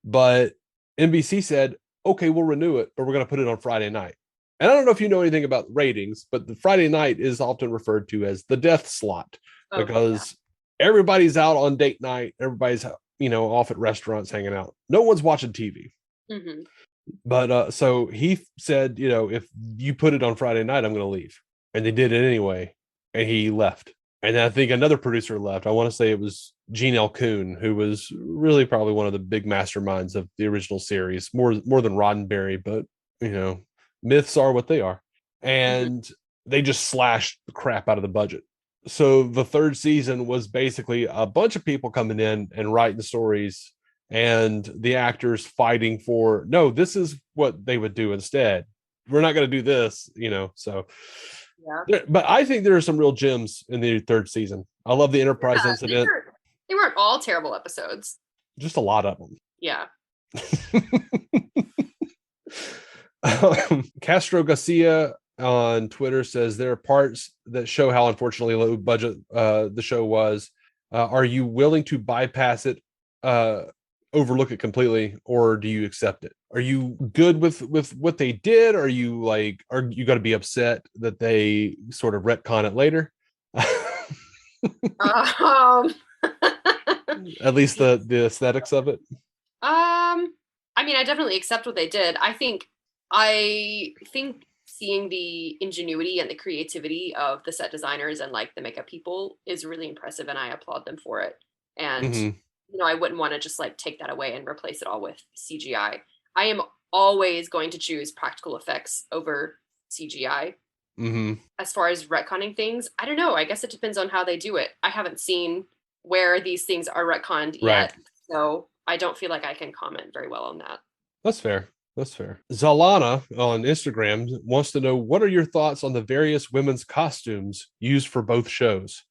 [SPEAKER 1] But NBC said, okay, we'll renew it, but we're going to put it on Friday night. And I don't know if you know anything about ratings, but the Friday night is often referred to as the death slot because everybody's out on date night. Everybody's, off at restaurants hanging out. No one's watching TV.
[SPEAKER 2] Mm-hmm.
[SPEAKER 1] But so he said, if you put it on Friday night, I'm going to leave. And they did it anyway. And he left. And I think another producer left. I want to say it was Gene L. Kuhn, who was really probably one of the big masterminds of the original series, more than Roddenberry, but myths are what they are. And they just slashed the crap out of the budget. So the third season was basically a bunch of people coming in and writing stories and the actors fighting for, no, this is what they would do instead. We're not going to do this, so. Yeah. But I think there are some real gems in the third season. I love the Enterprise incident.
[SPEAKER 2] They weren't all terrible episodes.
[SPEAKER 1] Just a lot of them.
[SPEAKER 2] Yeah.
[SPEAKER 1] Castro Garcia on Twitter says there are parts that show how unfortunately low budget the show was. Are you willing to bypass it, overlook it completely, or do you accept it? Are you good with what they did? Are you going to be upset that they sort of retcon it later? At least the aesthetics of it.
[SPEAKER 2] I mean, I definitely accept what they did. I think seeing the ingenuity and the creativity of the set designers and like the makeup people is really impressive, and I applaud them for it. And I wouldn't want to just like take that away and replace it all with CGI. I am always going to choose practical effects over CGI. As far as retconning things, I don't know. I guess it depends on how they do it. I haven't seen where these things are retconned yet, so I don't feel like I can comment very well on that.
[SPEAKER 1] That's fair. Zalana on Instagram wants to know, what are your thoughts on the various women's costumes used for both shows?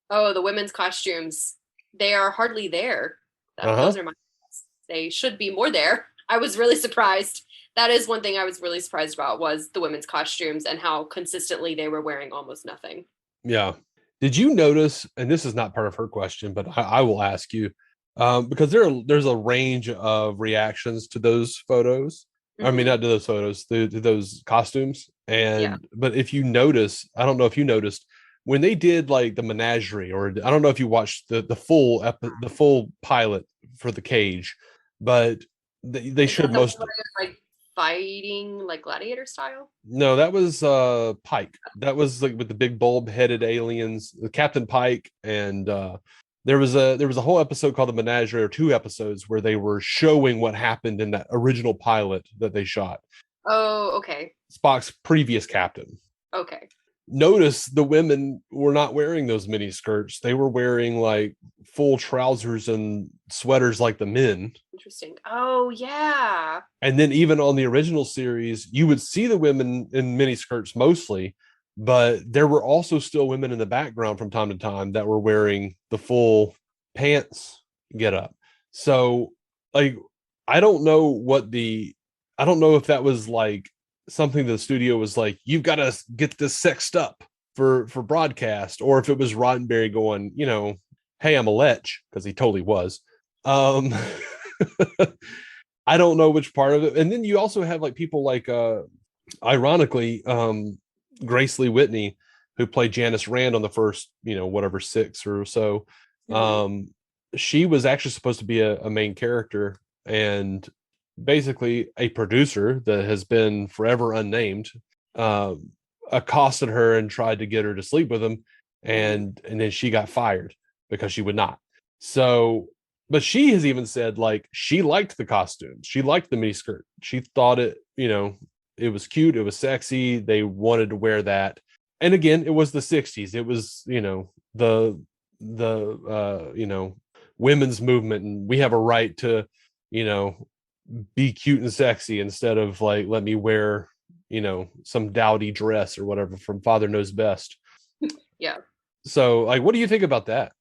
[SPEAKER 2] Oh, the women's costumes. They are hardly there. Those are my thoughts. They should be more there. I was really surprised. That is one thing I was really surprised about, was the women's costumes and how consistently they were wearing almost nothing. Yeah.
[SPEAKER 1] Did you notice, and this is not part of her question, but I will ask you, because there's a range of reactions to those photos. I mean, not to those photos, to those costumes. But if you notice, I don't know if you noticed, when they did like the menagerie, or I don't know if you watched the full pilot for the cage, but they showed most
[SPEAKER 2] like fighting like gladiator style.
[SPEAKER 1] No, that was Pike. That was like with the big bulb headed aliens, Captain Pike, and there was a whole episode called the Menagerie, or 2 episodes, where they were showing what happened in that original pilot that they shot.
[SPEAKER 2] Oh, okay.
[SPEAKER 1] Spock's previous captain.
[SPEAKER 2] Okay.
[SPEAKER 1] Notice the women were not wearing those mini skirts. They were wearing like full trousers and sweaters like the men.
[SPEAKER 2] Interesting. Oh, yeah.
[SPEAKER 1] And then even on the original series, you would see the women in mini skirts mostly, but there were also still women in the background from time to time that were wearing the full pants get up. So like, I don't know if that was like something the studio was like, you've got to get this sexed up for broadcast, or if it was Roddenberry going, hey, I'm a lech, because he totally was. I don't know which part of it. And then you also have like people like ironically Grace Lee Whitney, who played Janice Rand on the first 6 or so. She was actually supposed to be a main character, and basically a producer that has been forever unnamed accosted her and tried to get her to sleep with him, and then she got fired because she would not. So But she has even said like she liked the costumes. She liked the miniskirt. She thought it, it was cute. It was sexy. They wanted to wear that. And again, it was the 60s. It was, the women's movement, and we have a right to, you know, be cute and sexy instead of like, let me wear, some dowdy dress or whatever from Father Knows Best.
[SPEAKER 2] Yeah.
[SPEAKER 1] So like, what do you think about that?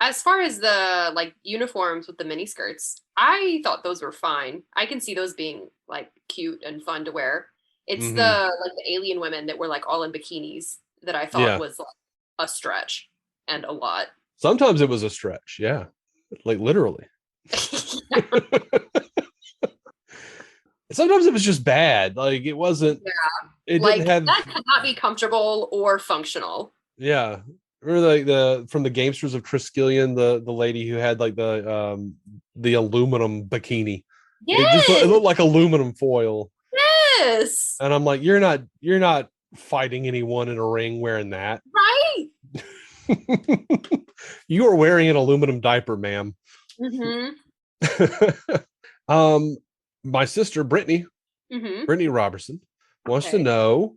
[SPEAKER 2] As far as the like uniforms with the mini skirts, I thought those were fine. I can see those being like cute and fun to wear. It's
[SPEAKER 1] Mm-hmm.
[SPEAKER 2] the alien women that were like all in bikinis that I thought
[SPEAKER 1] Yeah.
[SPEAKER 2] was like a stretch and a lot.
[SPEAKER 1] Sometimes it was a stretch. Yeah. Like literally. Sometimes it was just bad. Like it wasn't,
[SPEAKER 2] Yeah.
[SPEAKER 1] it
[SPEAKER 2] Like
[SPEAKER 1] didn't have,
[SPEAKER 2] that could not be comfortable or functional.
[SPEAKER 1] yeah. Or like from the Gamesters of Triskelion, the lady who had like the aluminum bikini. It
[SPEAKER 2] Yes.
[SPEAKER 1] looked like aluminum foil.
[SPEAKER 2] Yes.
[SPEAKER 1] And I'm like, you're not fighting anyone in a ring wearing that.
[SPEAKER 2] Right.
[SPEAKER 1] You are wearing an aluminum diaper, ma'am.
[SPEAKER 2] Mm-hmm.
[SPEAKER 1] My sister Brittany
[SPEAKER 2] Mm-hmm.
[SPEAKER 1] Robertson wants to
[SPEAKER 2] Okay.
[SPEAKER 1] know.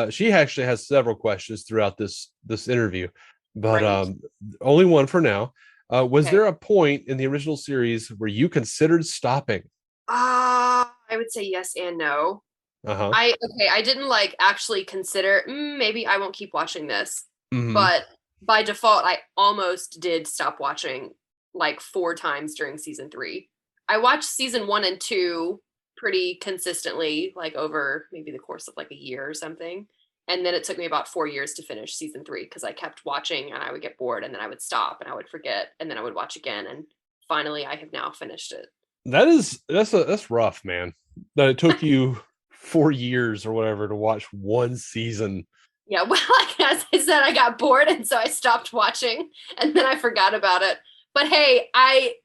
[SPEAKER 1] She actually has several questions throughout this interview, but
[SPEAKER 2] Great.
[SPEAKER 1] only one for now. Was
[SPEAKER 2] Okay.
[SPEAKER 1] there a point in the original series where you considered stopping?
[SPEAKER 2] I would say yes and no.
[SPEAKER 1] Uh-huh.
[SPEAKER 2] I didn't like actually consider maybe I won't keep watching this.
[SPEAKER 1] Mm-hmm.
[SPEAKER 2] But by default I almost did stop watching like 4 times during season 3. I watched season 1 and 2 pretty consistently like over maybe the course of like a year or something. And then it took me about 4 years to finish season 3 because I kept watching and I would get bored and then I would stop and I would forget and then I would watch again and finally I have now finished it.
[SPEAKER 1] That's rough, man. That it took you 4 years or whatever to watch one season.
[SPEAKER 2] Yeah, well, like as I said, I got bored and so I stopped watching and then I forgot about it. But hey, I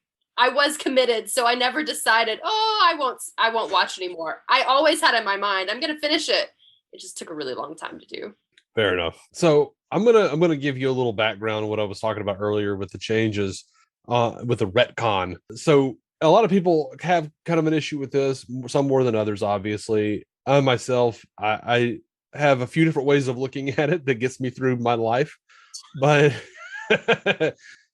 [SPEAKER 2] was committed, so I never decided, I won't watch anymore. I always had in my mind, I'm gonna finish it. It just took a really long time to do.
[SPEAKER 1] Fair enough. So I'm gonna give you a little background on what I was talking about earlier with the changes with the retcon. So a lot of people have kind of an issue with this, some more than others, obviously. I myself, I have a few different ways of looking at it that gets me through my life. But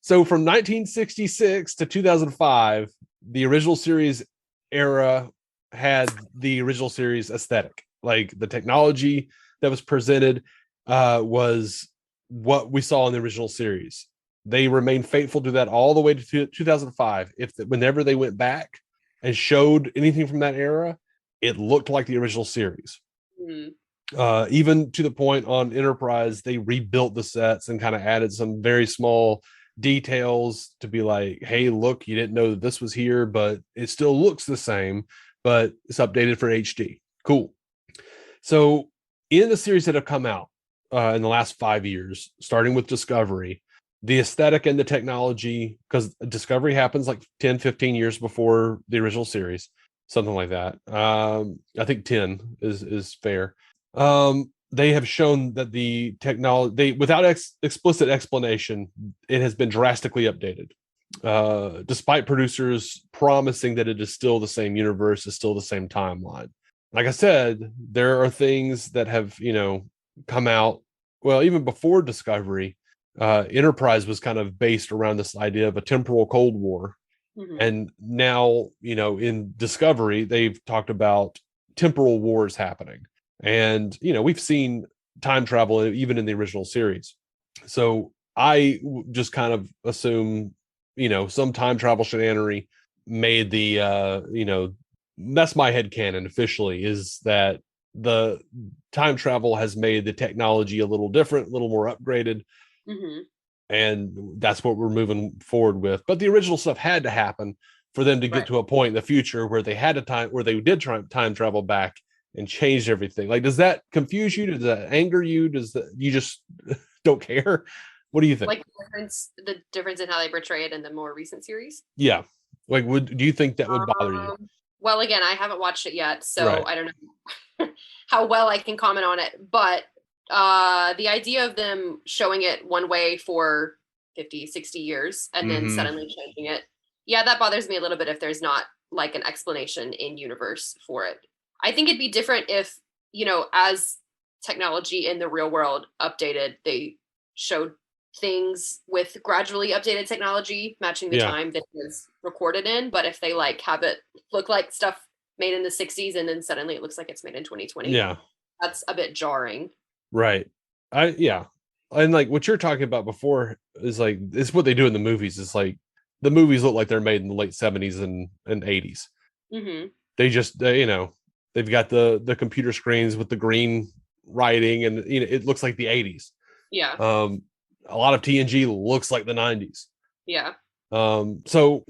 [SPEAKER 1] so from 1966 to 2005, the original series era had the original series aesthetic. Like the technology that was presented was what we saw in the original series. They remained faithful to that all the way to 2005. Whenever they went back and showed anything from that era, it looked like the original series.
[SPEAKER 2] Mm.
[SPEAKER 1] Even to the point on Enterprise, they rebuilt the sets and kind of added some very small details to be like, hey, look, you didn't know that this was here, but it still looks the same, but it's updated for HD. Cool. So in the series that have come out in the last 5 years, starting with Discovery, the aesthetic and the technology, because Discovery happens like 10, 15 years before the original series, something like that. I think 10 is fair. They have shown that the technology, without explicit explanation, it has been drastically updated. Despite producers promising that it is still the same universe, is still the same timeline. Like I said, there are things that have, come out. Well, even before Discovery, Enterprise was kind of based around this idea of a temporal Cold War.
[SPEAKER 2] Mm-hmm.
[SPEAKER 1] And now, in Discovery, they've talked about temporal wars happening. And, we've seen time travel even in the original series. So I just kind of assume, some time travel shenanigan made that's my headcanon officially, is that the time travel has made the technology a little different, a little more upgraded.
[SPEAKER 2] Mm-hmm.
[SPEAKER 1] And that's what we're moving forward with. But the original stuff had to happen for them to get
[SPEAKER 2] Right.
[SPEAKER 1] to a point in the future where they had a time where they did time travel back and changed everything. Like, does that confuse you? Does that anger you? Does that you just don't care? What do you think?
[SPEAKER 2] Like the difference in how they portray it in the more recent series?
[SPEAKER 1] Yeah. Like, do you think that would bother you?
[SPEAKER 2] Well, again, I haven't watched it yet, so
[SPEAKER 1] Right.
[SPEAKER 2] I don't know how well I can comment on it. But the idea of them showing it one way for 50, 60 years and then
[SPEAKER 1] Mm-hmm.
[SPEAKER 2] suddenly changing it. Yeah, that bothers me a little bit if there's not like an explanation in universe for it. I think it'd be different if, as technology in the real world updated, they showed things with gradually updated technology matching the
[SPEAKER 1] Yeah.
[SPEAKER 2] time that it was recorded in. But if they like have it look like stuff made in the 60s and then suddenly it looks like it's made in 2020,
[SPEAKER 1] Yeah.
[SPEAKER 2] that's a bit jarring.
[SPEAKER 1] Right. Yeah. And like what you're talking about before is like it's what they do in the movies. It's like the movies look like they're made in the late 70s and 80s.
[SPEAKER 2] Hmm.
[SPEAKER 1] They just they've got the computer screens with the green writing, and it looks like the 80s.
[SPEAKER 2] Yeah.
[SPEAKER 1] A lot of TNG looks like the 90s.
[SPEAKER 2] Yeah.
[SPEAKER 1] So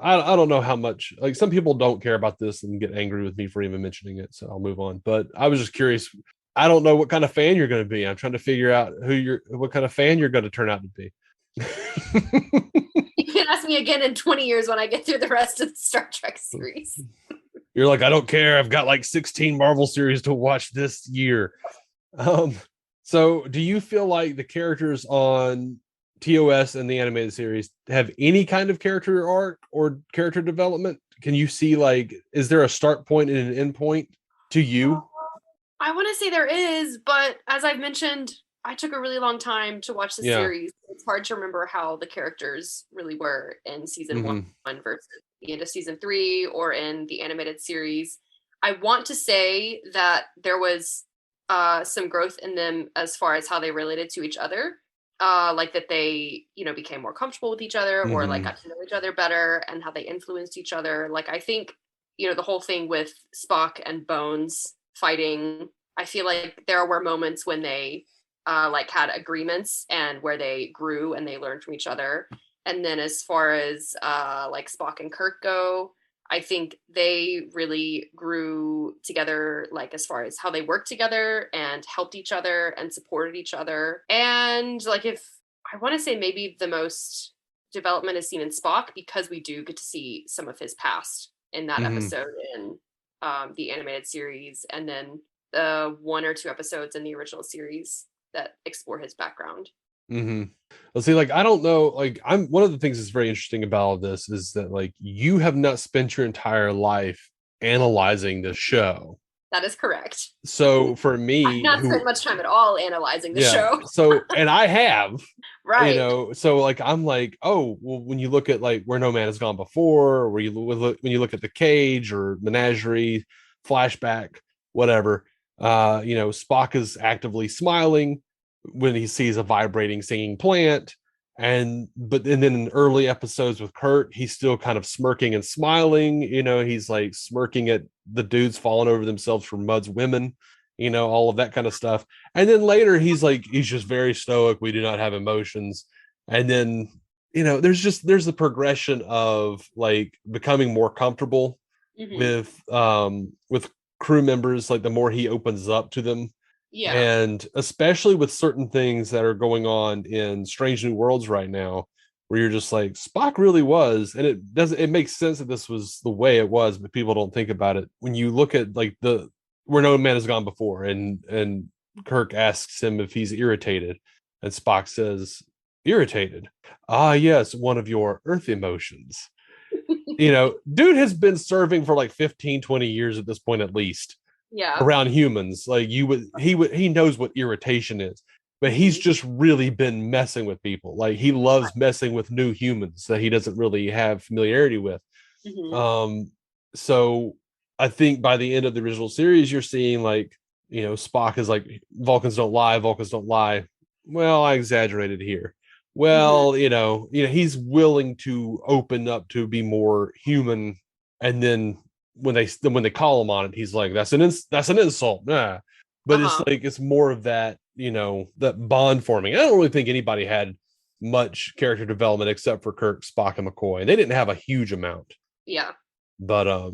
[SPEAKER 1] I don't know how much, like, some people don't care about this and get angry with me for even mentioning it, so I'll move on. But I was just curious. I don't know what kind of fan you're going to be. I'm trying to figure out what kind of fan you're going to turn out to be.
[SPEAKER 2] You can ask me again in 20 years when I get through the rest of the Star Trek series.
[SPEAKER 1] You're like, I don't care. I've got like 16 Marvel series to watch this year. Um, so do you feel like the characters on TOS and the animated series have any kind of character arc or character development? Can you see, like, is there a start point and an end point to you?
[SPEAKER 2] I want to say there is, but as I've mentioned, I took a really long time to watch the
[SPEAKER 1] Yeah.
[SPEAKER 2] series. It's hard to remember how the characters really were in season
[SPEAKER 1] Mm-hmm.
[SPEAKER 2] one versus the end of season 3 or in the animated series. I want to say that there was some growth in them as far as how they related to each other. Like that they, became more comfortable with each other or like
[SPEAKER 1] Mm-hmm.
[SPEAKER 2] got to know each other better and how they influenced each other. Like I think, the whole thing with Spock and Bones fighting, I feel like there were moments when they like had agreements and where they grew and they learned from each other. And then as far as like Spock and Kirk go, I think they really grew together, like as far as how they worked together and helped each other and supported each other. And like, if I want to say maybe the most development is seen in Spock because we do get to see some of his past in that
[SPEAKER 1] Mm-hmm.
[SPEAKER 2] episode in the animated series, and then the 1 or 2 episodes in the original series that explore his background.
[SPEAKER 1] Mm-hmm. Let's see, like, I don't know, like, I'm one of the things that's very interesting about all this is that, like, you have not spent your entire life analyzing the show.
[SPEAKER 2] That is correct.
[SPEAKER 1] So for
[SPEAKER 2] I've
[SPEAKER 1] me,
[SPEAKER 2] not spent much time at all analyzing the
[SPEAKER 1] yeah,
[SPEAKER 2] show.
[SPEAKER 1] so, and I have,
[SPEAKER 2] Right.
[SPEAKER 1] so like, I'm like, oh, well, when you look at like Where No Man Has Gone Before, or when you look at The Cage or Menagerie, Flashback, whatever, Spock is actively smiling when he sees a vibrating singing plant. And then in early episodes with Kurt, he's still kind of smirking and smiling. He's like smirking at the dudes falling over themselves for Mud's women, all of that kind of stuff. And then later he's just very stoic. We do not have emotions. And then, there's the progression of like becoming more comfortable
[SPEAKER 2] Hmm.
[SPEAKER 1] with crew members, like the more he opens up to them.
[SPEAKER 2] Yeah.
[SPEAKER 1] And especially with certain things that are going on in Strange New Worlds right now, where you're just like, Spock really was, and it makes sense that this was the way it was, but people don't think about it. When you look at like the Where No Man Has Gone Before, and Kirk asks him if he's irritated, and Spock says, irritated. Ah, yes, one of your Earth emotions. Dude has been serving for like 15, 20 years at this point, at least,
[SPEAKER 2] Yeah.
[SPEAKER 1] around humans. Like he knows what irritation is, but he's
[SPEAKER 2] Hmm.
[SPEAKER 1] just really been messing with people. Like he loves messing with new humans that he doesn't really have familiarity with.
[SPEAKER 2] Hmm.
[SPEAKER 1] So I think by the end of the original series, you're seeing like, Spock is like, Vulcans don't lie, Vulcans don't lie. Well, I exaggerated here.
[SPEAKER 2] Hmm.
[SPEAKER 1] Well, he's willing to open up to be more human. And then when they call him on it, he's like, that's an insult. Nah. But it's
[SPEAKER 2] Uh-huh.
[SPEAKER 1] like, it's more of that, that bond forming. I don't really think anybody had much character development except for Kirk, Spock, and McCoy. They didn't have a huge amount.
[SPEAKER 2] Yeah.
[SPEAKER 1] But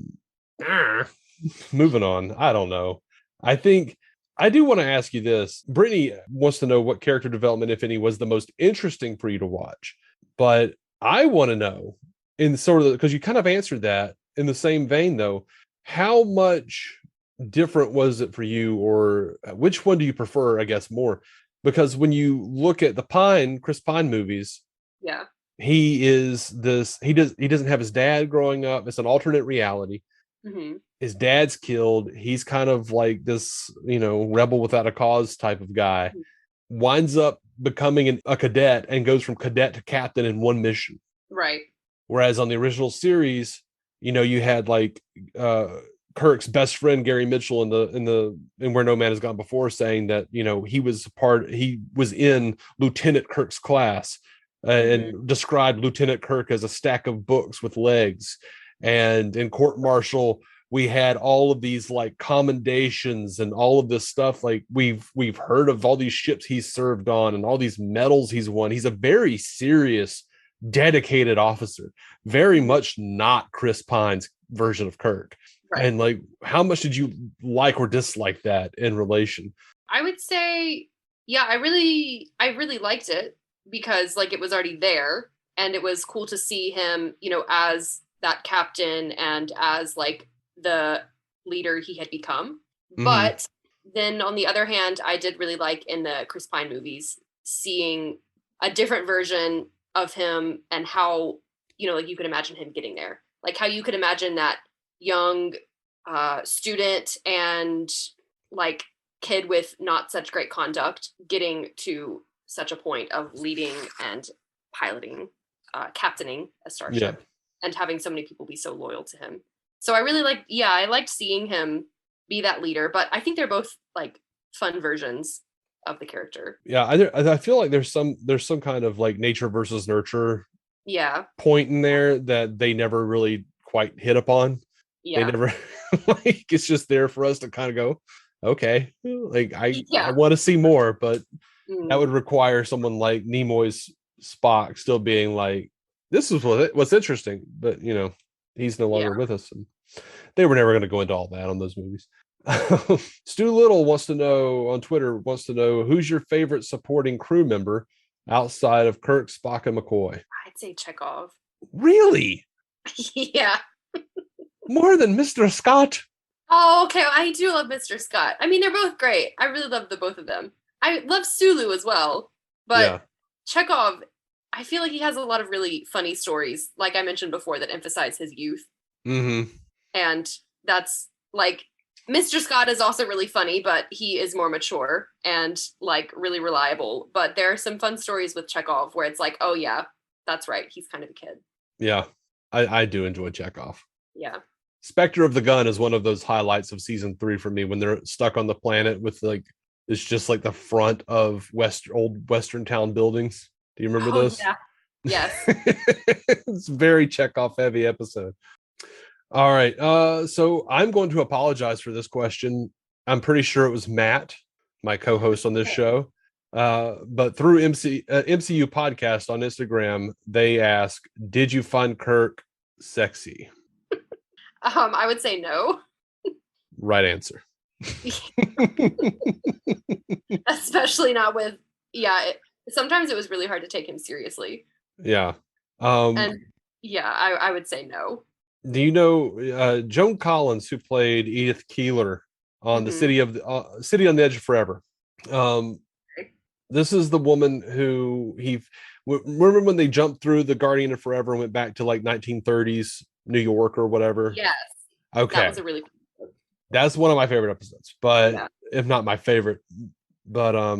[SPEAKER 1] moving on. I don't know. I think I do want to ask you this. Brittany wants to know what character development, if any, was the most interesting for you to watch. But I want to know, in sort of, because you kind of answered that in the same vein, though, how much different was it for you, or which one do you prefer, I guess, more? Because when you look at the Chris Pine movies,
[SPEAKER 2] Yeah.
[SPEAKER 1] He is this. He doesn't have his dad growing up. It's an alternate reality.
[SPEAKER 2] Mm-hmm.
[SPEAKER 1] His dad's killed. He's kind of like this, rebel without a cause type of guy. Winds up becoming a cadet and goes from cadet to captain in one mission.
[SPEAKER 2] Right.
[SPEAKER 1] Whereas on the original series, you had like Kirk's best friend Gary Mitchell in Where No Man Has Gone Before saying that he was in Lieutenant Kirk's class, and described Lieutenant Kirk as a stack of books with legs. And in Court Martial, we had all of these like commendations and all of this stuff. Like we've heard of all these ships he's served on and all these medals he's won. He's a very serious, dedicated officer, very much not Chris Pine's version of Kirk. Right. And like, how much did you like or dislike that in relation?
[SPEAKER 2] I would say, yeah, I really liked it because like it was already there and it was cool to see him, as that captain and as like the leader he had become. Mm-hmm. But then on the other hand, I did really like in the Chris Pine movies seeing a different version of him and how, like you could imagine him getting there. Like how you could imagine that young student and like kid with not such great conduct getting to such a point of leading and piloting, captaining a starship, and having so many people be so loyal to him. So I really I liked seeing him be that leader, but I think they're both like fun versions of the character.
[SPEAKER 1] Yeah, I feel like there's some kind of like nature versus nurture point in there that they never really quite hit upon. They never like, it's just there for us to kind of go, okay, like I want to see more, but that would require someone like Nimoy's Spock still being like, this is what's interesting, but he's no longer with us, and they were never going to go into all that on those movies. Stu Little on Twitter wants to know who's your favorite supporting crew member outside of Kirk, Spock, and McCoy.
[SPEAKER 2] I'd say Chekhov.
[SPEAKER 1] Really?
[SPEAKER 2] Yeah.
[SPEAKER 1] More than Mr. Scott?
[SPEAKER 2] Oh, okay. I do love Mr. Scott. I mean, they're both great. I really love the both of them. I love Sulu as well, but Chekhov, I feel like he has a lot of really funny stories, like I mentioned before, that emphasize his youth.
[SPEAKER 1] Mm-hmm.
[SPEAKER 2] And that's like, Mr. Scott is also really funny, but he is more mature and like really reliable. But there are some fun stories with Chekhov where it's like, oh yeah, that's right. He's kind of a kid.
[SPEAKER 1] Yeah, I do enjoy Chekhov.
[SPEAKER 2] Yeah.
[SPEAKER 1] Spectre of the Gun is one of those highlights of season 3 for me, when they're stuck on the planet with like, it's just like the front of old Western town buildings. Do you remember those?
[SPEAKER 2] Yeah. Yes.
[SPEAKER 1] It's very Chekhov heavy episode. All right. So I'm going to apologize for this question. I'm pretty sure it was Matt, my co-host on this show. But through MCU podcast on Instagram, they ask, did you find Kirk sexy?
[SPEAKER 2] I would say no.
[SPEAKER 1] Right answer.
[SPEAKER 2] Especially not with, sometimes it was really hard to take him seriously.
[SPEAKER 1] Yeah.
[SPEAKER 2] And I would say no.
[SPEAKER 1] Do you know Joan Collins, who played Edith Keeler on the City on the Edge of Forever? This is the woman who remember when they jumped through the Guardian of Forever and went back to like 1930s New York or whatever?
[SPEAKER 2] Yes.
[SPEAKER 1] Okay.
[SPEAKER 2] That was a really cool episode.
[SPEAKER 1] That's one of my favorite episodes, but if not my favorite. But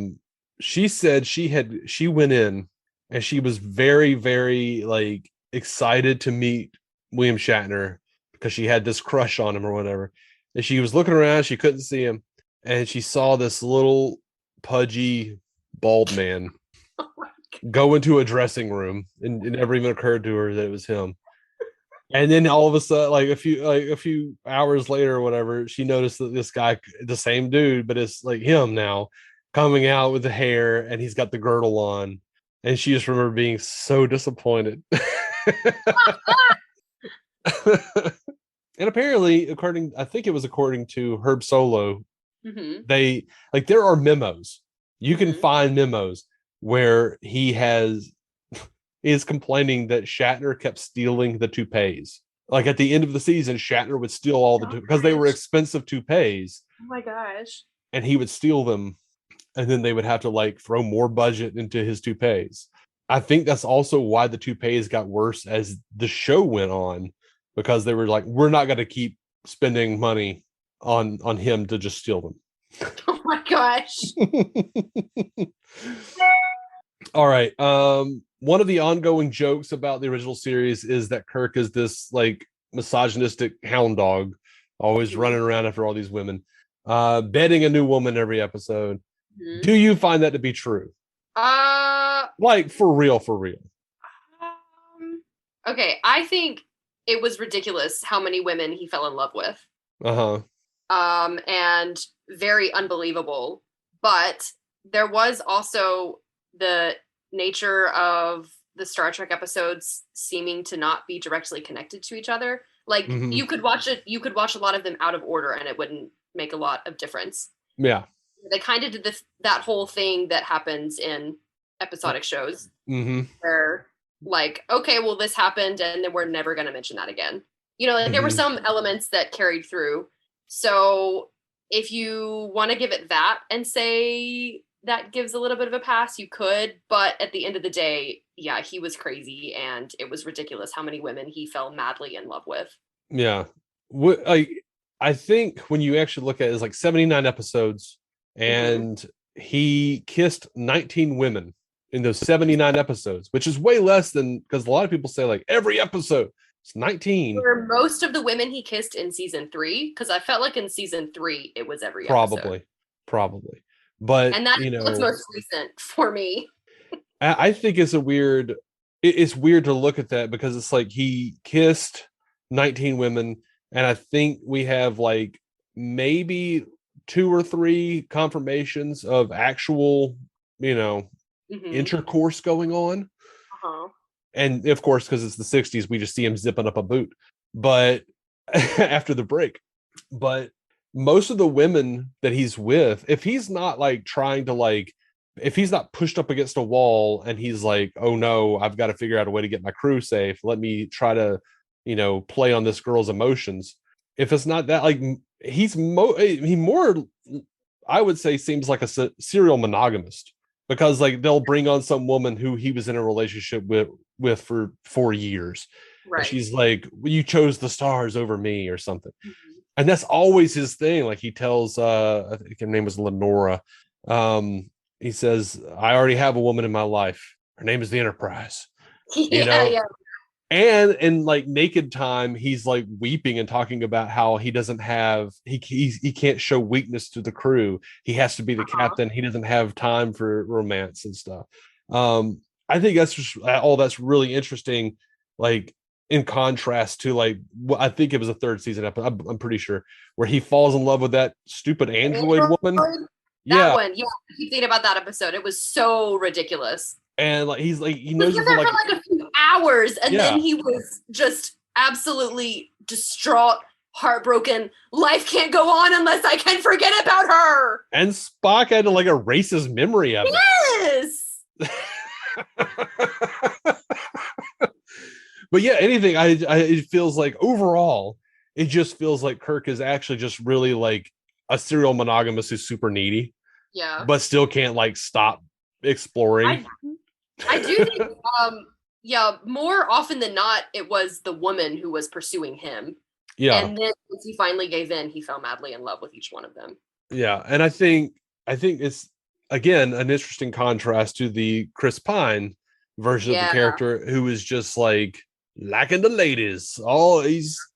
[SPEAKER 1] she said she went in and she was very, very like excited to meet William Shatner because she had this crush on him or whatever. And she was looking around, she couldn't see him, and she saw this little pudgy bald man go into a dressing room, and it never even occurred to her that it was him. And then all of a sudden, like a few hours later or whatever, she noticed that this guy, the same dude, but it's like him now, coming out with the hair, and he's got the girdle on. And she just remembered being so disappointed. And apparently, according to Herb Solo, there are memos. You can find memos where he is complaining that Shatner kept stealing the toupees. Like at the end of the season, Shatner would steal all the because they were expensive toupees.
[SPEAKER 2] Oh my gosh.
[SPEAKER 1] And he would steal them, and then they would have to like throw more budget into his toupees. I think that's also why the toupees got worse as the show went on, because they were like, we're not going to keep spending money on him to just steal them.
[SPEAKER 2] Oh my gosh.
[SPEAKER 1] All right. One of the ongoing jokes about the original series is that Kirk is this like misogynistic hound dog, always running around after all these women, bedding a new woman every episode. Mm-hmm. Do you find that to be true? Like for real, for real.
[SPEAKER 2] Okay, I think it was ridiculous how many women he fell in love with. And very unbelievable. But there was also the nature of the Star Trek episodes seeming to not be directly connected to each other. Like you could watch a lot of them out of order and it wouldn't make a lot of difference.
[SPEAKER 1] Yeah.
[SPEAKER 2] They kind of did that whole thing that happens in episodic shows where like, okay, well, this happened and then we're never going to mention that again. You know, like there were some elements that carried through. So if you want to give it that and say that gives a little bit of a pass, you could. But at the end of the day, yeah, he was crazy and it was ridiculous how many women he fell madly in love with.
[SPEAKER 1] Yeah. I think when you actually look at it, it's like 79 episodes and he kissed 19 women in those 79 episodes, which is way less than, because a lot of people say like every episode. It's 19.
[SPEAKER 2] For most of the women he kissed in season 3, because I felt like in season 3 it was every
[SPEAKER 1] episode. Probably. But
[SPEAKER 2] and that's what's most recent for me.
[SPEAKER 1] I think it's it's weird to look at that because it's like he kissed 19 women, and I think we have like maybe 2 or 3 confirmations of actual, intercourse going on. And of course, because it's the 60s, we just see him zipping up a boot. But after the break, but most of the women that he's with, if he's not like trying to like, if he's not pushed up against a wall and he's like, oh no, I've got to figure out a way to get my crew safe. Let me try to, play on this girl's emotions. If it's not that, like he more, I would say, seems like a serial monogamist, because like they'll bring on some woman who he was in a relationship with for 4 years. Right. And she's like, well, you chose the stars over me or something. And that's always his thing. Like he tells, I think her name was Lenora. He says, I already have a woman in my life. Her name is the Enterprise. Yeah. And in like Naked Time, he's like weeping and talking about how he doesn't have, he can't show weakness to the crew. He has to be the captain. He doesn't have time for romance and stuff. I think that's just all that's really interesting. Like in contrast to like, I think it was a 3rd season episode, I'm pretty sure, where he falls in love with that stupid android woman.
[SPEAKER 2] That one. Yeah. I keep thinking about that episode. It was so ridiculous.
[SPEAKER 1] And like he knows her
[SPEAKER 2] for like a few hours, and then he was just absolutely distraught, heartbroken. Life can't go on unless I can forget about her.
[SPEAKER 1] And Spock had to like erase his memory of
[SPEAKER 2] it. Yes.
[SPEAKER 1] But yeah, anything. It feels like overall, it just feels like Kirk is actually just really like a serial monogamist who's super needy.
[SPEAKER 2] Yeah.
[SPEAKER 1] But still can't like stop exploring.
[SPEAKER 2] I do think, more often than not, it was the woman who was pursuing him. Yeah. And then once he finally gave in, he fell madly in love with each one of them.
[SPEAKER 1] Yeah. And I think it's, again, an interesting contrast to the Chris Pine version of the character, who is just like lacking the ladies.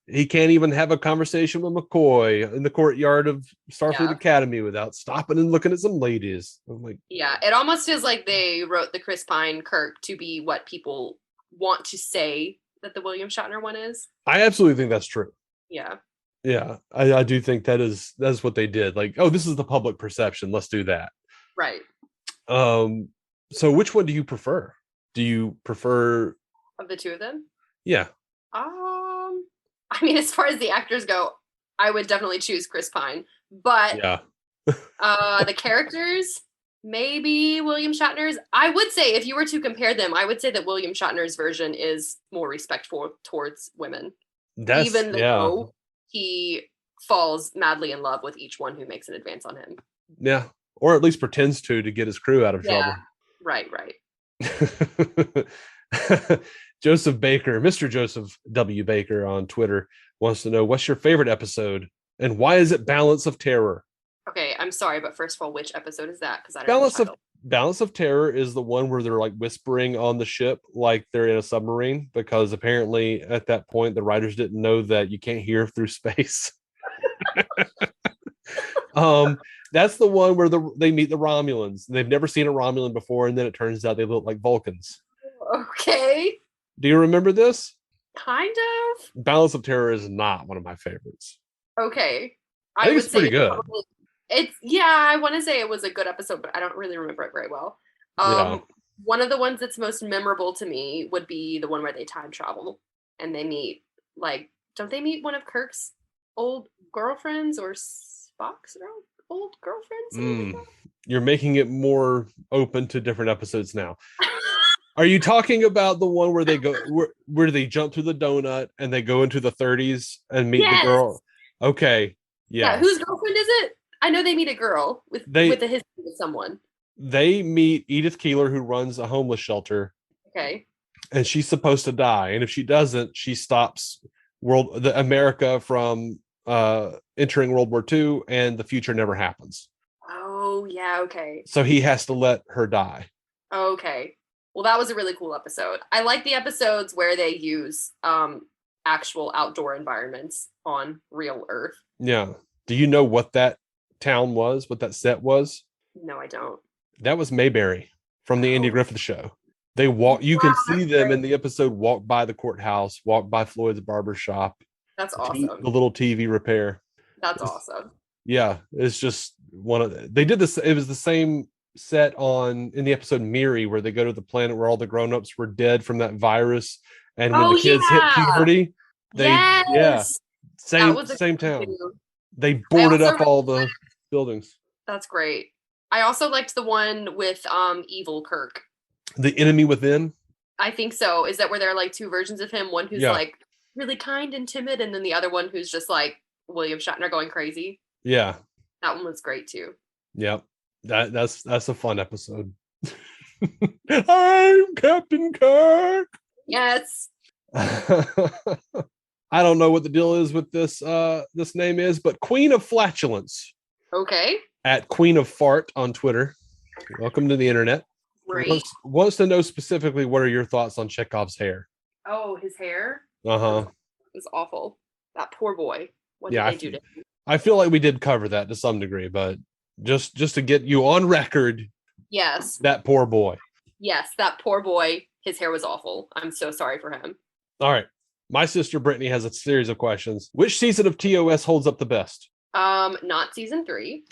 [SPEAKER 1] He can't even have a conversation with McCoy in the courtyard of Starfleet Academy without stopping and looking at some ladies. I'm like,
[SPEAKER 2] it almost feels like they wrote the Chris Pine Kirk to be what people want to say that the William Shatner one is.
[SPEAKER 1] I absolutely think that's true.
[SPEAKER 2] Yeah.
[SPEAKER 1] Yeah, I do think that's what they did. Like, oh, this is the public perception. Let's do that.
[SPEAKER 2] Right.
[SPEAKER 1] So which one do you prefer? Do you prefer
[SPEAKER 2] of the two of them?
[SPEAKER 1] Yeah.
[SPEAKER 2] I mean, as far as the actors go, I would definitely choose Chris Pine. But the characters, maybe William Shatner's. I would say, if you were to compare them, I would say that William Shatner's version is more respectful towards women. Even though he falls madly in love with each one who makes an advance on him.
[SPEAKER 1] Yeah. Or at least pretends to get his crew out of trouble.
[SPEAKER 2] Right.
[SPEAKER 1] Joseph Baker, Mr. Joseph W. Baker on Twitter wants to know, what's your favorite episode and why is it Balance of Terror?
[SPEAKER 2] Okay, I'm sorry, but first of all, which episode is that? Because I don't know the
[SPEAKER 1] Balance of
[SPEAKER 2] title.
[SPEAKER 1] Balance of Terror is the one where they're like whispering on the ship like they're in a submarine, because apparently at that point the writers didn't know that you can't hear through space. That's the one where they meet the Romulans. They've never seen a Romulan before, and then it turns out they look like Vulcans.
[SPEAKER 2] Okay,
[SPEAKER 1] Do you remember this?
[SPEAKER 2] kind of.
[SPEAKER 1] Balance of Terror is not one of my favorites.
[SPEAKER 2] Okay,
[SPEAKER 1] I
[SPEAKER 2] I
[SPEAKER 1] think
[SPEAKER 2] would
[SPEAKER 1] it's pretty
[SPEAKER 2] say
[SPEAKER 1] good.
[SPEAKER 2] probably, it's yeah. I want to say it was a good episode, but I don't really remember it very well.
[SPEAKER 1] Yeah.
[SPEAKER 2] One of the ones that's most memorable to me would be the one where they time travel and they meet, like, don't they meet one of Kirk's old girlfriends or Spock's old girlfriends? Something like
[SPEAKER 1] You're making it more open to different episodes now. Are you talking about the one where they go where they jump through the donut and they go into the 30s and meet the
[SPEAKER 2] Yes.
[SPEAKER 1] girl? Okay.
[SPEAKER 2] Yeah.
[SPEAKER 1] Yeah.
[SPEAKER 2] Whose girlfriend is it? I know they meet a girl with a history with someone.
[SPEAKER 1] They meet Edith Keeler, who runs a homeless shelter.
[SPEAKER 2] Okay.
[SPEAKER 1] And she's supposed to die. And if she doesn't, she stops America from entering World War II, and the future never happens.
[SPEAKER 2] Oh, yeah, okay.
[SPEAKER 1] So he has to let her die.
[SPEAKER 2] Okay. Well, that was a really cool episode. I like the episodes where they use actual outdoor environments on real Earth.
[SPEAKER 1] Yeah. Do you know what that town was, what that set was?
[SPEAKER 2] No, I don't.
[SPEAKER 1] That was Mayberry from the Andy Griffith Show. They walk, you can see them in the episode, walk by the courthour's, walk by Floyd's barber shop.
[SPEAKER 2] That's awesome.
[SPEAKER 1] The little TV repair.
[SPEAKER 2] That's awesome.
[SPEAKER 1] Yeah, it's just one of they did this. It was the same set in the episode Miri, where they go to the planet where all the grown-ups were dead from that virus, and when the kids hit puberty, same town. Too. They boarded up all the buildings.
[SPEAKER 2] That's great. I also liked the one with evil Kirk.
[SPEAKER 1] The Enemy Within.
[SPEAKER 2] I think so. Is that where there are like two versions of him? One who's like really kind and timid, and then the other one who's just like William Shatner going crazy.
[SPEAKER 1] Yeah.
[SPEAKER 2] That one was great too.
[SPEAKER 1] Yep. That's a fun episode. I'm Captain Kirk.
[SPEAKER 2] Yes.
[SPEAKER 1] I don't know what the deal is with this name is, but Queen of Flatulence.
[SPEAKER 2] Okay.
[SPEAKER 1] At Queen of Fart on Twitter. Welcome to the internet.
[SPEAKER 2] Great.
[SPEAKER 1] Wants to know specifically, what are your thoughts on Chekhov's hair?
[SPEAKER 2] Oh, his hair?
[SPEAKER 1] Uh-huh.
[SPEAKER 2] It was awful. That poor boy. What did they do to him?
[SPEAKER 1] I feel like we did cover that to some degree, but just to get you on record.
[SPEAKER 2] Yes.
[SPEAKER 1] That poor boy.
[SPEAKER 2] Yes, that poor boy. His hair was awful. I'm so sorry for him.
[SPEAKER 1] All right. My sister Brittany has a series of questions. Which season of TOS holds up the best?
[SPEAKER 2] Not season 3.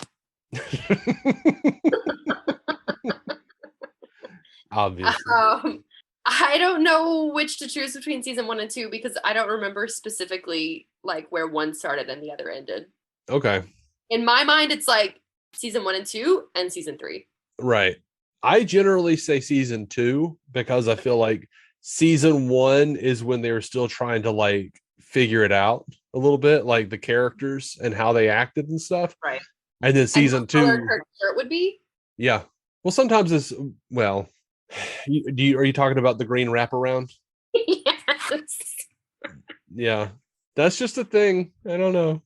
[SPEAKER 1] Obviously.
[SPEAKER 2] I don't know which to choose between season 1 and 2 because I don't remember specifically like where one started and the other ended.
[SPEAKER 1] Okay.
[SPEAKER 2] In my mind, it's like season 1 and 2 and season 3.
[SPEAKER 1] Right. I generally say season 2 because I feel like season 1 is when they were still trying to like figure it out a little bit, like the characters and how they acted and stuff.
[SPEAKER 2] Right.
[SPEAKER 1] And then season 2.
[SPEAKER 2] Her shirt would be?
[SPEAKER 1] Yeah. Well, sometimes it's, well, are you talking about the green wraparound?
[SPEAKER 2] Yes.
[SPEAKER 1] Yeah. That's just a thing. I don't know.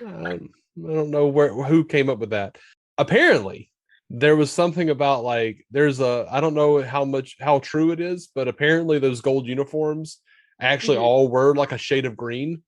[SPEAKER 1] I don't know who came up with that. Apparently, there was something about like I don't know how true it is, but apparently those gold uniforms actually all were like a shade of green.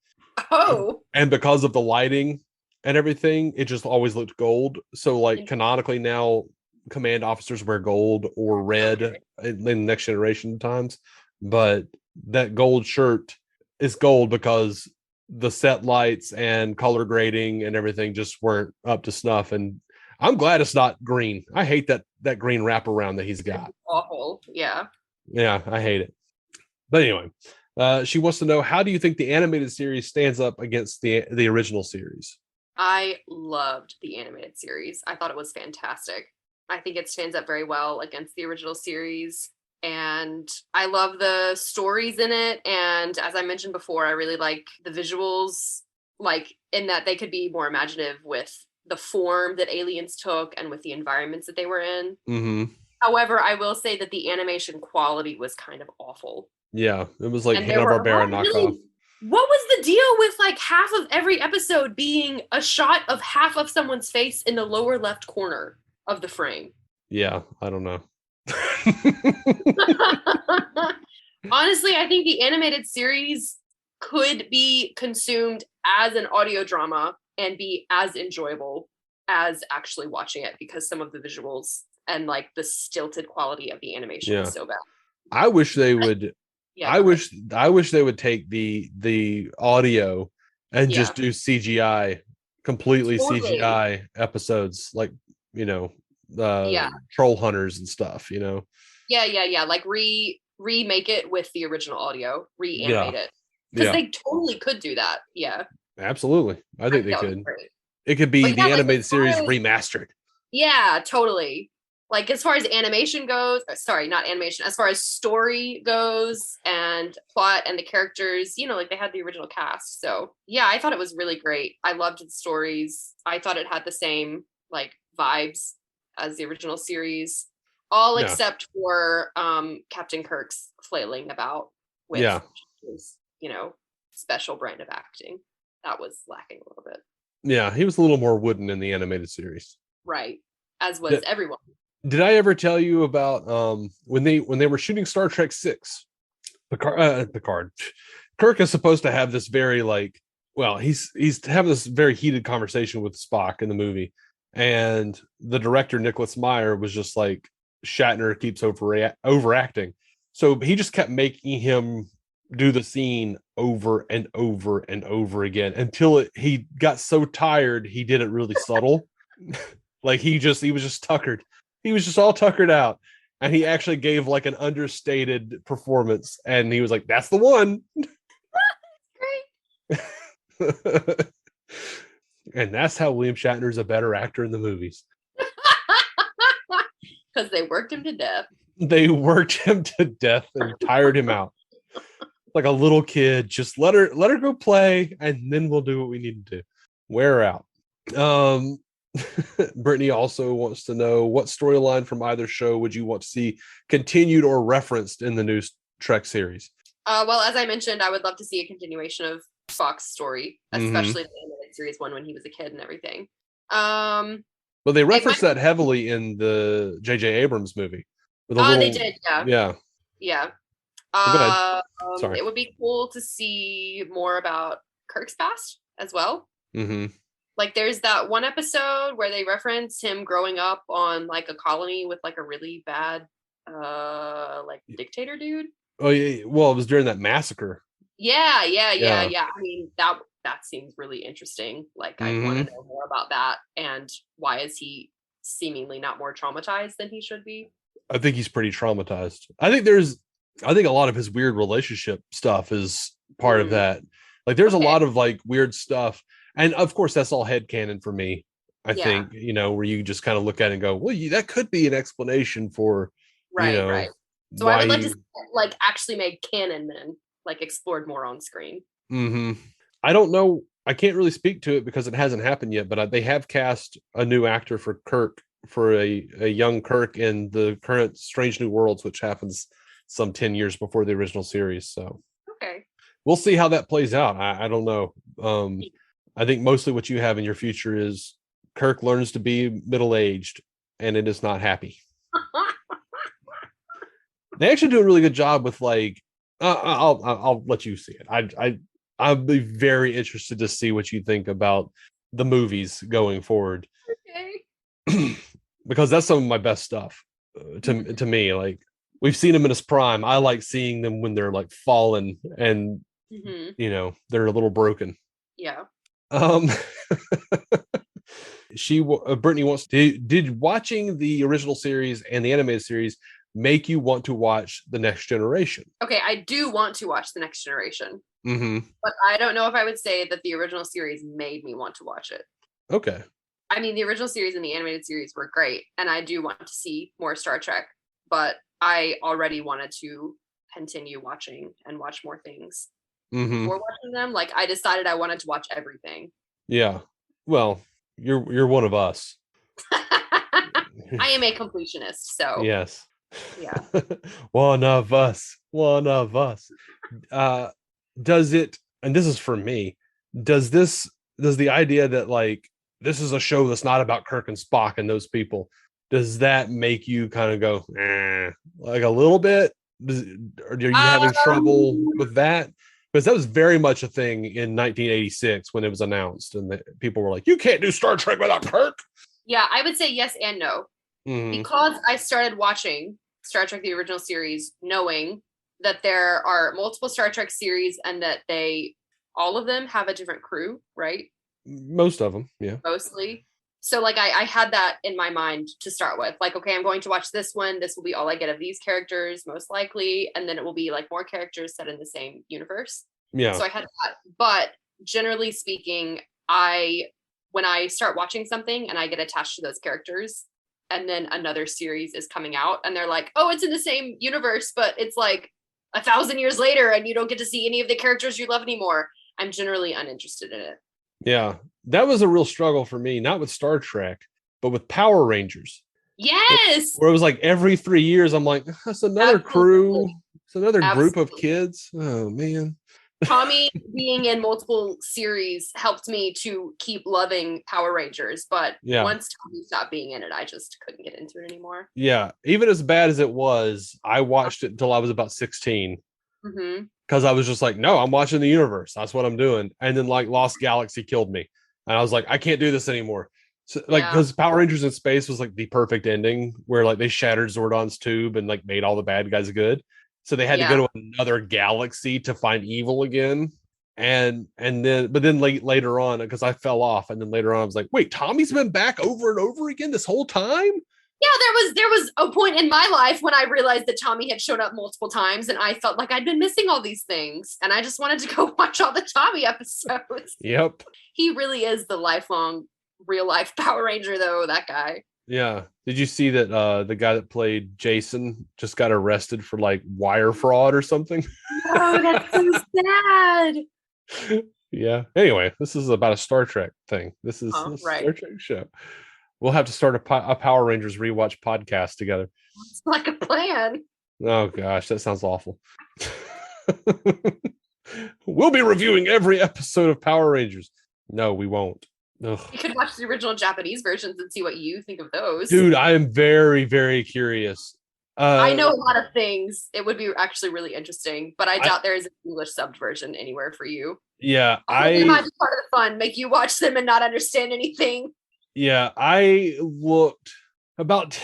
[SPEAKER 2] Oh.
[SPEAKER 1] And because of the lighting and everything, it just always looked gold. So like canonically now command officers wear gold or red in the Next Generation times. But that gold shirt is gold because the set lights and color grading and everything just weren't up to snuff. And I'm glad it's not green. I hate that green wraparound that he's got.
[SPEAKER 2] It's awful. Yeah.
[SPEAKER 1] Yeah, I hate it. But anyway, she wants to know, how do you think the animated series stands up against the original series?
[SPEAKER 2] I loved the animated series. I thought it was fantastic. I think it stands up very well against the original series. And I love the stories in it. And as I mentioned before, I really like the visuals, like in that they could be more imaginative with the form that aliens took and with the environments that they were in.
[SPEAKER 1] Mm-hmm.
[SPEAKER 2] However, I will say that the animation quality was kind of awful.
[SPEAKER 1] Yeah, it was like
[SPEAKER 2] And there were a
[SPEAKER 1] Hanna-Barbera
[SPEAKER 2] lot of
[SPEAKER 1] knockoff.
[SPEAKER 2] what was the deal with like half of every episode being a shot of half of someone's face in the lower left corner of the frame?
[SPEAKER 1] Yeah, I don't know.
[SPEAKER 2] Honestly, I think the animated series could be consumed as an audio drama and be as enjoyable as actually watching it, because some of the visuals and like the stilted quality of the animation is so bad.
[SPEAKER 1] I wish they would.
[SPEAKER 2] Yeah,
[SPEAKER 1] I wish they would take the audio and just do CGI, completely
[SPEAKER 2] totally.
[SPEAKER 1] CGI episodes, like, troll hunters and stuff,
[SPEAKER 2] Yeah. Like remake it with the original audio, reanimate it. Because they totally could do that. Yeah.
[SPEAKER 1] Absolutely. I think they could.
[SPEAKER 2] Great.
[SPEAKER 1] It could be the animated series
[SPEAKER 2] as,
[SPEAKER 1] remastered.
[SPEAKER 2] Yeah, totally. Like as far as animation goes, sorry, not animation, as far as story goes and plot and the characters, like they had the original cast. So yeah, I thought it was really great. I loved the stories. I thought it had the same like vibes as the original series, all except for Captain Kirk's flailing about with his, special brand of acting. That was lacking a little bit.
[SPEAKER 1] Yeah, he was a little more wooden in the animated series.
[SPEAKER 2] Right. As was everyone.
[SPEAKER 1] Did I ever tell you about when they were shooting Star Trek 6? Picard. Kirk is supposed to have this very he's having this very heated conversation with Spock in the movie, and the director Nicholas Meyer was just like, Shatner keeps overacting, so he just kept making him do the scene over and over and over again until he got so tired he did it really subtle. Like he was just tuckered. He was just all tuckered out, and he actually gave like an understated performance, and he was like, that's the one. Great. And that's how William Shatner's a better actor in the movies.
[SPEAKER 2] Because they worked him to death.
[SPEAKER 1] They worked him to death and tired him out. Like a little kid, just let her go play, and then we'll do what we need to do. Wear her out. Brittany also wants to know, what storyline from either show would you want to see continued or referenced in the new Trek series?
[SPEAKER 2] Well, as I mentioned, I would love to see a continuation of Spock's story, especially the animated series one when he was a kid and everything.
[SPEAKER 1] Well, they referenced that heavily in the J.J. Abrams movie.
[SPEAKER 2] They did, yeah.
[SPEAKER 1] Yeah.
[SPEAKER 2] Sorry. It would be cool to see more about Kirk's past as well.
[SPEAKER 1] Mm-hmm.
[SPEAKER 2] Like there's that one episode where they reference him growing up on like a colony with like a really bad dictator dude.
[SPEAKER 1] Oh yeah, well, it was during that massacre.
[SPEAKER 2] Yeah. I mean, that seems really interesting. Like I want to know more about that, and why is he seemingly not more traumatized than he should be?
[SPEAKER 1] I think he's pretty traumatized. I think a lot of his weird relationship stuff is part of that. Like there's a lot of like weird stuff. And of course, that's all headcanon for me. I think, where you just kind of look at it and go, well, that could be an explanation for,
[SPEAKER 2] right. So I would like to see, like actually make canon then, like explored more on screen.
[SPEAKER 1] Mm-hmm. I don't know. I can't really speak to it because it hasn't happened yet, but they have cast a new actor for Kirk, for a young Kirk in the current Strange New Worlds, which happens some 10 years before the original series. So we'll see how that plays out. I don't know. I think mostly what you have in your future is Kirk learns to be middle-aged, and it is not happy. They actually do a really good job with like, I'll let you see it. I'll be very interested to see what you think about the movies going forward. Okay. Because that's some of my best stuff to me. Like we've seen him in his prime. I like seeing them when they're like fallen and they're a little broken.
[SPEAKER 2] Yeah.
[SPEAKER 1] Brittany wants to, did watching the original series and the animated series make you want to watch The Next Generation?
[SPEAKER 2] Okay, I do want to watch The Next Generation. But I don't know if I would say that the original series made me want to watch it.
[SPEAKER 1] Okay.
[SPEAKER 2] I mean, the original series and the animated series were great, and I do want to see more Star Trek, but I already wanted to continue watching and watch more things before watching them. Like I decided I wanted to watch everything.
[SPEAKER 1] Yeah. Well, you're one of us.
[SPEAKER 2] I am a completionist, so
[SPEAKER 1] Yes.
[SPEAKER 2] yeah.
[SPEAKER 1] One of us. Does it, and this is for me, does the idea that like this is a show that's not about Kirk and Spock and those people, does that make you kind of go like a little bit? Or are you having trouble with that? Because that was very much a thing in 1986 when it was announced, and people were like, "You can't do Star Trek without Kirk."
[SPEAKER 2] Yeah, I would say yes and no. Because I started watching Star Trek the original series knowing that there are multiple Star Trek series and that all of them have a different crew, right?
[SPEAKER 1] Most of them, yeah.
[SPEAKER 2] Mostly. So like I had that in my mind to start with. Like, okay, I'm going to watch this one. This will be all I get of these characters, most likely. And then it will be like more characters set in the same universe.
[SPEAKER 1] Yeah.
[SPEAKER 2] So I had that. But generally speaking, when I start watching something and I get attached to those characters, and then another series is coming out and they're like, oh, it's in the same universe, but it's like 1,000 years later and you don't get to see any of the characters you love anymore, I'm generally uninterested in it.
[SPEAKER 1] Yeah, that was a real struggle for me, not with Star Trek, but with Power Rangers.
[SPEAKER 2] Yes.
[SPEAKER 1] Where it was like every 3 years, I'm like, that's another crew. It's another group of kids. Oh, man.
[SPEAKER 2] Tommy being in multiple series helped me to keep loving Power Rangers. But once Tommy stopped being in it, I just couldn't get into it anymore.
[SPEAKER 1] Yeah. Even as bad as it was, I watched it until I was about 16. Because I was just like, no, I'm watching the universe. That's what I'm doing. And then like Lost Galaxy killed me. And I was like, I can't do this anymore. So, like, because Power Rangers in Space was like the perfect ending where like they shattered Zordon's tube and like made all the bad guys good. So they had to go to another galaxy to find evil again. And then later on, because I fell off, and then later on I was like, wait, Tommy's been back over and over again this whole time?
[SPEAKER 2] Yeah, there was a point in my life when I realized that Tommy had shown up multiple times and I felt like I'd been missing all these things. And I just wanted to go watch all the Tommy episodes.
[SPEAKER 1] Yep.
[SPEAKER 2] He really is the lifelong real life Power Ranger though, that guy.
[SPEAKER 1] Yeah. Did you see that the guy that played Jason just got arrested for like wire fraud or something?
[SPEAKER 2] Oh, that's so sad.
[SPEAKER 1] Yeah. Anyway, this is about a Star Trek thing. This is a Star Trek show. We'll have to start a Power Rangers rewatch podcast together.
[SPEAKER 2] It's like a plan.
[SPEAKER 1] Oh gosh, that sounds awful. We'll be reviewing every episode of Power Rangers. No, we won't. Ugh.
[SPEAKER 2] You could watch the original Japanese versions and see what you think of those.
[SPEAKER 1] Dude, I am very, very curious.
[SPEAKER 2] I know a lot of things. It would be actually really interesting, but I doubt there is an English subbed version anywhere for you.
[SPEAKER 1] Yeah,
[SPEAKER 2] it might be part of the fun, make you watch them and not understand anything.
[SPEAKER 1] Yeah, I looked about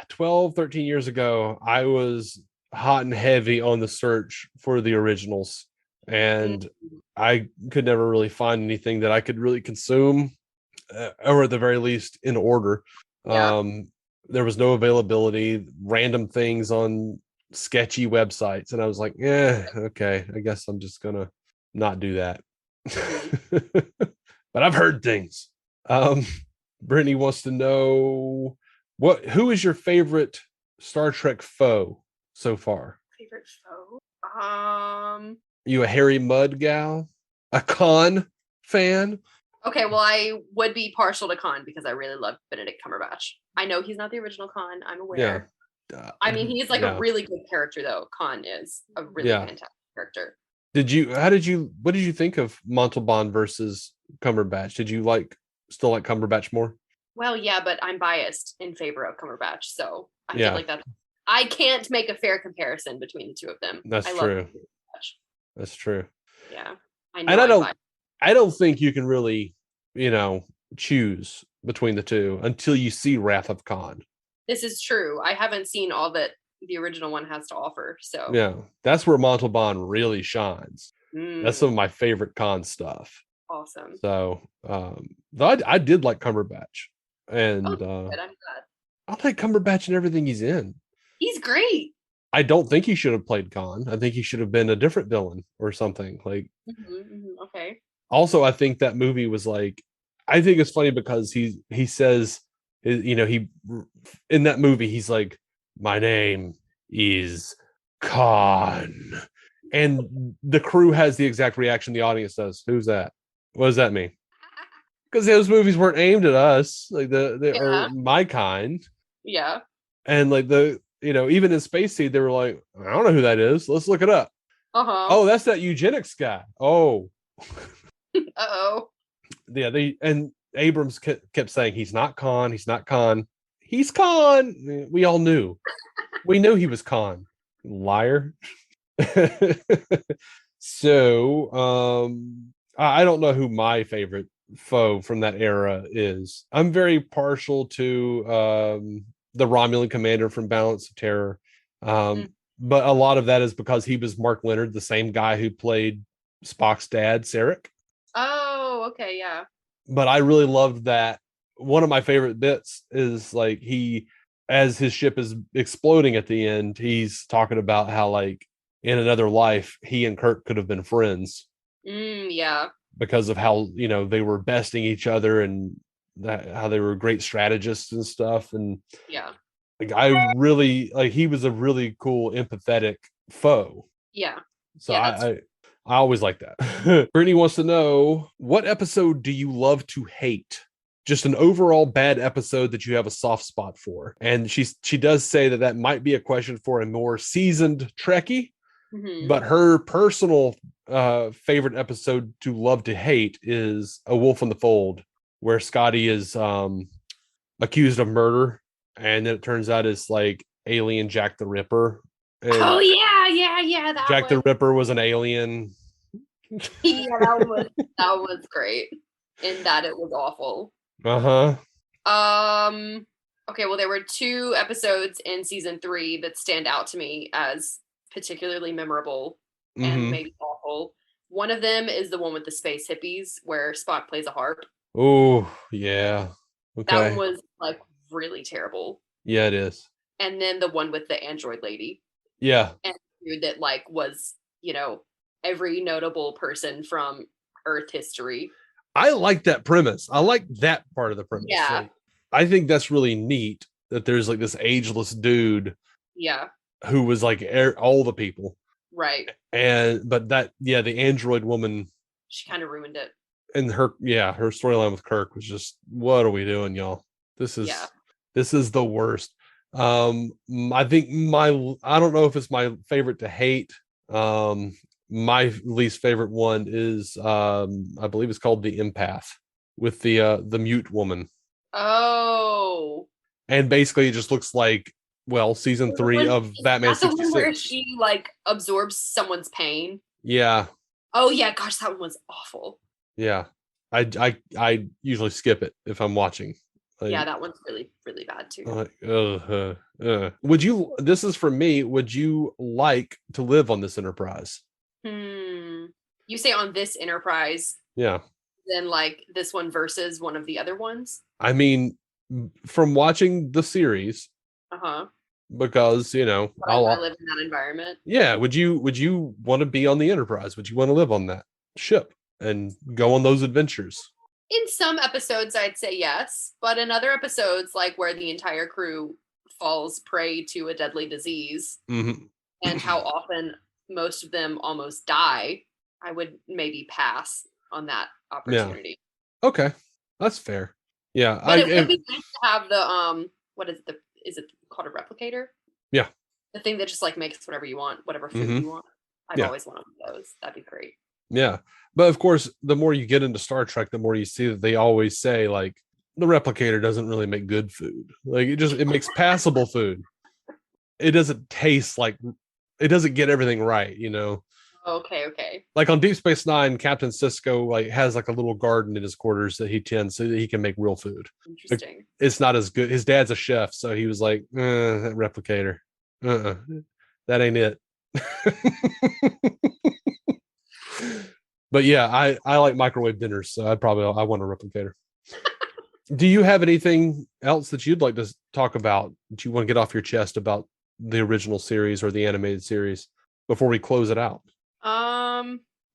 [SPEAKER 1] 12, 13 years ago. I was hot and heavy on the search for the originals, and I could never really find anything that I could really consume, or at the very least in order. There was no availability, random things on sketchy websites, and I was like, okay, I guess I'm just gonna not do that. But I've heard things. Brittany wants to know who is your favorite Star Trek foe so far?
[SPEAKER 2] Favorite foe?
[SPEAKER 1] Are you a Harry Mudd gal? A Khan fan?
[SPEAKER 2] Okay, well, I would be partial to Khan because I really love Benedict Cumberbatch. I know he's not the original Khan. I'm aware. Yeah. I mean, he's like a really good character, though. Khan is a really fantastic character.
[SPEAKER 1] What did you think of Montalban versus Cumberbatch? Did you still like Cumberbatch more?
[SPEAKER 2] Well, yeah, but I'm biased in favor of Cumberbatch, so I feel like I can't make a fair comparison between the two of them.
[SPEAKER 1] That's true. That's true.
[SPEAKER 2] Yeah.
[SPEAKER 1] I don't think you can really, choose between the two until you see Wrath of Khan.
[SPEAKER 2] This is true. I haven't seen all that the original one has to offer. So
[SPEAKER 1] yeah, that's where Montalban really shines. That's some of my favorite Khan stuff.
[SPEAKER 2] Awesome.
[SPEAKER 1] So I did like Cumberbatch, and
[SPEAKER 2] good. I'm glad.
[SPEAKER 1] I like Cumberbatch and everything he's in.
[SPEAKER 2] He's great.
[SPEAKER 1] I don't think he should have played Khan. I think he should have been a different villain or something.
[SPEAKER 2] Okay.
[SPEAKER 1] Also, I think that movie was I think it's funny because he says, he in that movie he's like, my name is Khan, and the crew has the exact reaction the audience does. Who's that? What does that mean? Because those movies weren't aimed at us, or my kind.
[SPEAKER 2] Yeah.
[SPEAKER 1] And like even in Space Seed, they were like, I don't know who that is. Let's look it up.
[SPEAKER 2] Uh-huh.
[SPEAKER 1] Oh, that's that eugenics guy. Oh,
[SPEAKER 2] Uh-oh.
[SPEAKER 1] yeah. And Abrams kept saying he's not Khan. He's not Khan. He's Khan. We all knew. We knew he was Khan. Liar. So, I don't know who my favorite foe from that era is. I'm very partial to the Romulan commander from Balance of Terror.
[SPEAKER 2] Mm.
[SPEAKER 1] But a lot of that is because he was Mark Leonard, the same guy who played Spock's dad, Sarek.
[SPEAKER 2] Oh, okay, yeah.
[SPEAKER 1] But I really loved that. One of my favorite bits is like as his ship is exploding at the end, he's talking about how like in another life he and Kirk could have been friends
[SPEAKER 2] Yeah.
[SPEAKER 1] because of how they were besting each other and how they were great strategists and stuff. And
[SPEAKER 2] Yeah.
[SPEAKER 1] like I really like he was a really cool, empathetic foe.
[SPEAKER 2] Yeah.
[SPEAKER 1] So
[SPEAKER 2] Yeah,
[SPEAKER 1] I always like that. Brittany wants to know, what episode do you love to hate? Just an overall bad episode that you have a soft spot for. And she does say that might be a question for a more seasoned Trekkie, but her personal favorite episode to love to hate is A Wolf in the Fold, where Scotty is accused of murder, and then it turns out it's like alien Jack the Ripper. And
[SPEAKER 2] oh yeah, that
[SPEAKER 1] Jack the
[SPEAKER 2] one.
[SPEAKER 1] Ripper was an alien.
[SPEAKER 2] Yeah, that was great. In that it was awful. Okay, well, there were 2 episodes in season 3 that stand out to me as particularly memorable and maybe awful. One of them is the one with the space hippies where Spock plays a harp.
[SPEAKER 1] Oh, yeah. Okay.
[SPEAKER 2] That one was like really terrible.
[SPEAKER 1] Yeah, it is.
[SPEAKER 2] And then the one with the android lady.
[SPEAKER 1] Yeah.
[SPEAKER 2] And that like was, every notable person from Earth history.
[SPEAKER 1] I like that premise. I like that part of the premise.
[SPEAKER 2] Yeah.
[SPEAKER 1] Like, I think that's really neat that there's like this ageless dude.
[SPEAKER 2] Yeah.
[SPEAKER 1] Who was like all the people.
[SPEAKER 2] Right.
[SPEAKER 1] But the android woman.
[SPEAKER 2] She kind of ruined it.
[SPEAKER 1] And her storyline with Kirk was just, what are we doing, y'all? This is the worst. I think I don't know if it's my favorite to hate. My least favorite one is I believe it's called The Empath with the mute woman.
[SPEAKER 2] Oh.
[SPEAKER 1] And basically it just looks like season 3 of Batman 66.
[SPEAKER 2] Where she like absorbs someone's pain.
[SPEAKER 1] Yeah.
[SPEAKER 2] Oh yeah, gosh, that one was awful.
[SPEAKER 1] Yeah. I usually skip it if I'm watching.
[SPEAKER 2] Yeah, that one's really, really bad too.
[SPEAKER 1] Would you, this is for me, would you like to live on this Enterprise?
[SPEAKER 2] You say on this Enterprise?
[SPEAKER 1] Yeah.
[SPEAKER 2] Then like this one versus one of the other ones?
[SPEAKER 1] I mean, from watching the series, because
[SPEAKER 2] I live in that environment.
[SPEAKER 1] Yeah, would you want to be on the Enterprise? Would you want to live on that ship and go on those adventures?
[SPEAKER 2] In some episodes, I'd say yes, but in other episodes, like where the entire crew falls prey to a deadly disease, and how often most of them almost die, I would maybe pass on that opportunity.
[SPEAKER 1] Yeah. Okay, that's fair. Yeah,
[SPEAKER 2] but it would be nice to have the what is it? Is it called a replicator?
[SPEAKER 1] Yeah,
[SPEAKER 2] the thing that just like makes whatever you want, whatever food you want. I've always wanted those. That'd be great.
[SPEAKER 1] Yeah, but of course, the more you get into Star Trek, the more you see that they always say like the replicator doesn't really make good food. Like it makes passable food. It doesn't taste like, it doesn't get everything right,
[SPEAKER 2] Okay.
[SPEAKER 1] Like on Deep Space Nine, Captain Sisko like has like a little garden in his quarters that he tends so that he can make real food.
[SPEAKER 2] Interesting.
[SPEAKER 1] It's not as good. His dad's a chef, so he was like, that replicator. That ain't it. But yeah, I like microwave dinners, so I want a replicator. Do you have anything else that you'd like to talk about that you want to get off your chest about the original series or the animated series before we close it out?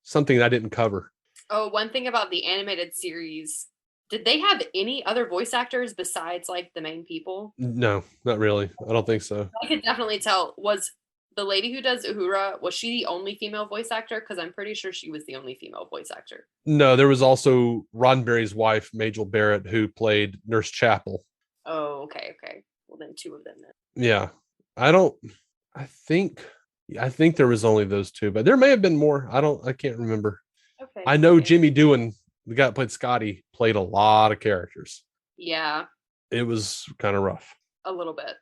[SPEAKER 1] Something that I didn't cover.
[SPEAKER 2] Oh, one thing about the animated series, did they have any other voice actors besides like the main people?
[SPEAKER 1] No, not really. I don't think so.
[SPEAKER 2] I could definitely tell. Was the lady who does Uhura, was she the only female voice actor? Because I'm pretty sure she was the only female voice actor.
[SPEAKER 1] No, there was also Roddenberry's wife, Majel Barrett, who played Nurse Chapel.
[SPEAKER 2] Oh, okay. Well, then 2 of them then.
[SPEAKER 1] Yeah. I think there was only those 2, but there may have been more. I can't remember.
[SPEAKER 2] Okay.
[SPEAKER 1] I know Jimmy Doohan, the guy that played Scotty, played a lot of characters.
[SPEAKER 2] Yeah.
[SPEAKER 1] It was kind of rough.
[SPEAKER 2] A little bit.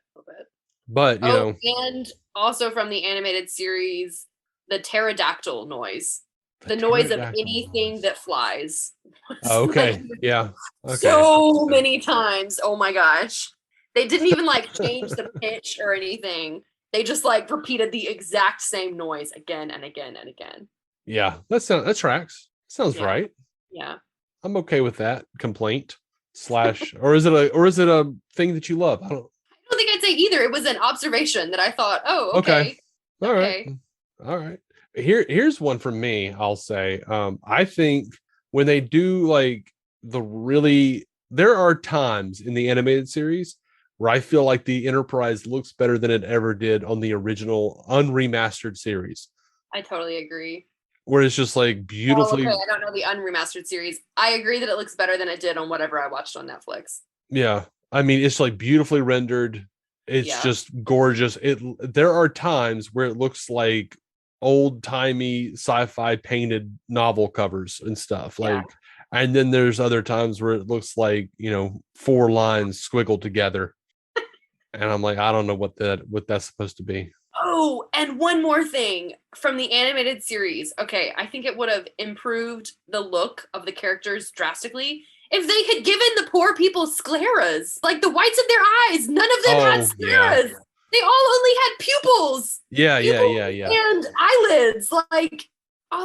[SPEAKER 1] But, you know.
[SPEAKER 2] And also from the animated series, the pterodactyl noise. The noise of anything that flies.
[SPEAKER 1] Oh, okay. Yeah. Okay.
[SPEAKER 2] So many times. Oh my gosh. They didn't even like change the pitch or anything. They just like repeated the exact same noise again and again and again.
[SPEAKER 1] Yeah, that tracks. Sounds right.
[SPEAKER 2] Yeah.
[SPEAKER 1] I'm okay with that complaint / or is it a thing that you love? I don't
[SPEAKER 2] think I'd say either. It was an observation that I thought, oh, okay.
[SPEAKER 1] All right. Here's one from me, I'll say. I think when they do like there are times in the animated series where I feel like the Enterprise looks better than it ever did on the original unremastered series.
[SPEAKER 2] I totally agree.
[SPEAKER 1] Where it's just like beautifully.
[SPEAKER 2] I don't know the unremastered series. I agree that it looks better than it did on whatever I watched on Netflix.
[SPEAKER 1] Yeah. I mean, it's like beautifully rendered. It's just gorgeous. There are times where it looks like old-timey sci-fi painted novel covers and stuff. And then there's other times where it looks like, 4 lines squiggled together. And I'm like, I don't know what that's supposed to be.
[SPEAKER 2] Oh, and one more thing from the animated series. Okay, I think it would have improved the look of the characters drastically if they had given the poor people scleras, like the whites of their eyes. None of them had scleras. Yeah. They all only had pupils.
[SPEAKER 1] Yeah.
[SPEAKER 2] And eyelids. Like,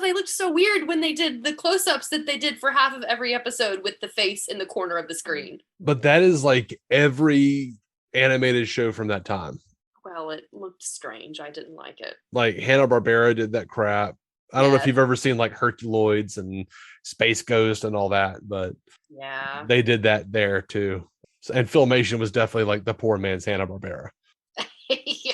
[SPEAKER 2] they looked so weird when they did the close-ups that they did for half of every episode with the face in the corner of the screen.
[SPEAKER 1] But that is like every animated show from that time.
[SPEAKER 2] Well, it looked strange. I didn't like it.
[SPEAKER 1] Like Hanna-Barbera did that crap. I don't know if you've ever seen like Herculoids and Space Ghost and all that, but they did that there too. And Filmation was definitely like the poor man's Hanna-Barbera.
[SPEAKER 2] Yeah.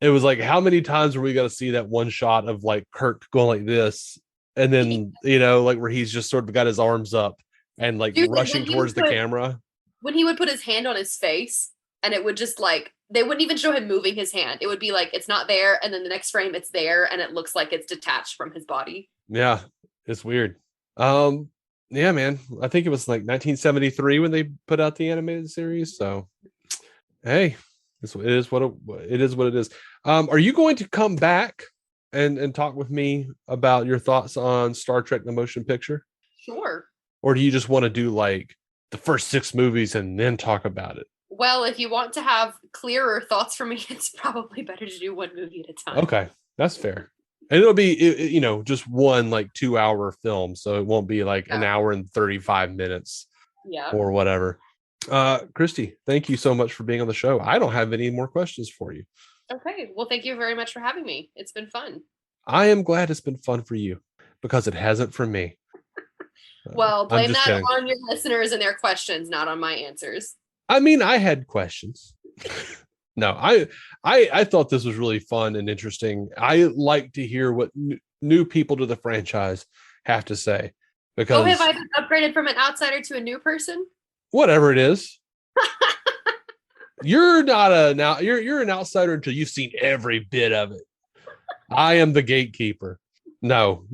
[SPEAKER 1] It was like, how many times were we going to see that one shot of like Kirk going like this? And then, like where he's just sort of got his arms up and like rushing towards the camera.
[SPEAKER 2] When he would put his hand on his face and it would just like, they wouldn't even show him moving his hand. It would be like, it's not there. And then the next frame it's there. And it looks like it's detached from his body. Yeah.
[SPEAKER 1] It's weird. Yeah, man. I think it was like 1973 when they put out the animated series. So, hey, it is what it is. Are you going to come back and talk with me about your thoughts on Star Trek: The Motion Picture?
[SPEAKER 2] Sure.
[SPEAKER 1] Or do you just want to do like the first 6 movies and then talk about it?
[SPEAKER 2] Well, if you want to have clearer thoughts from me, it's probably better to do one movie at a time.
[SPEAKER 1] Okay, that's fair. And it'll be, just one like 2-hour film. So it won't be like an hour and 35 minutes or whatever. Christy, thank you so much for being on the show. I don't have any more questions for you.
[SPEAKER 2] Okay. Well, thank you very much for having me. It's been fun.
[SPEAKER 1] I am glad it's been fun for you because it hasn't for me.
[SPEAKER 2] Well, blame that on your listeners and their questions, not on my answers.
[SPEAKER 1] I mean, I had questions. No, I thought this was really fun and interesting. I like to hear what new people to the franchise have to say. Because
[SPEAKER 2] have I been upgraded from an outsider to a new person?
[SPEAKER 1] Whatever it is. You're an outsider until you've seen every bit of it. I am the gatekeeper. No,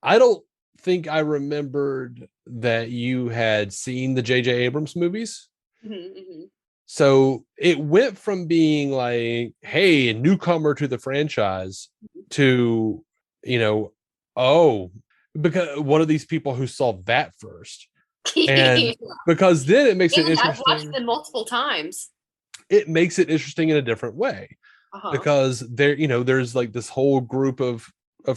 [SPEAKER 1] I don't think I remembered that you had seen the J.J. Abrams movies.
[SPEAKER 2] Mm-hmm.
[SPEAKER 1] So it went from being like, hey, a newcomer to the franchise to, because one of these people who saw that first. And because then it makes it interesting.
[SPEAKER 2] I've watched them multiple times.
[SPEAKER 1] It makes it interesting in a different way. Because there's like this whole group of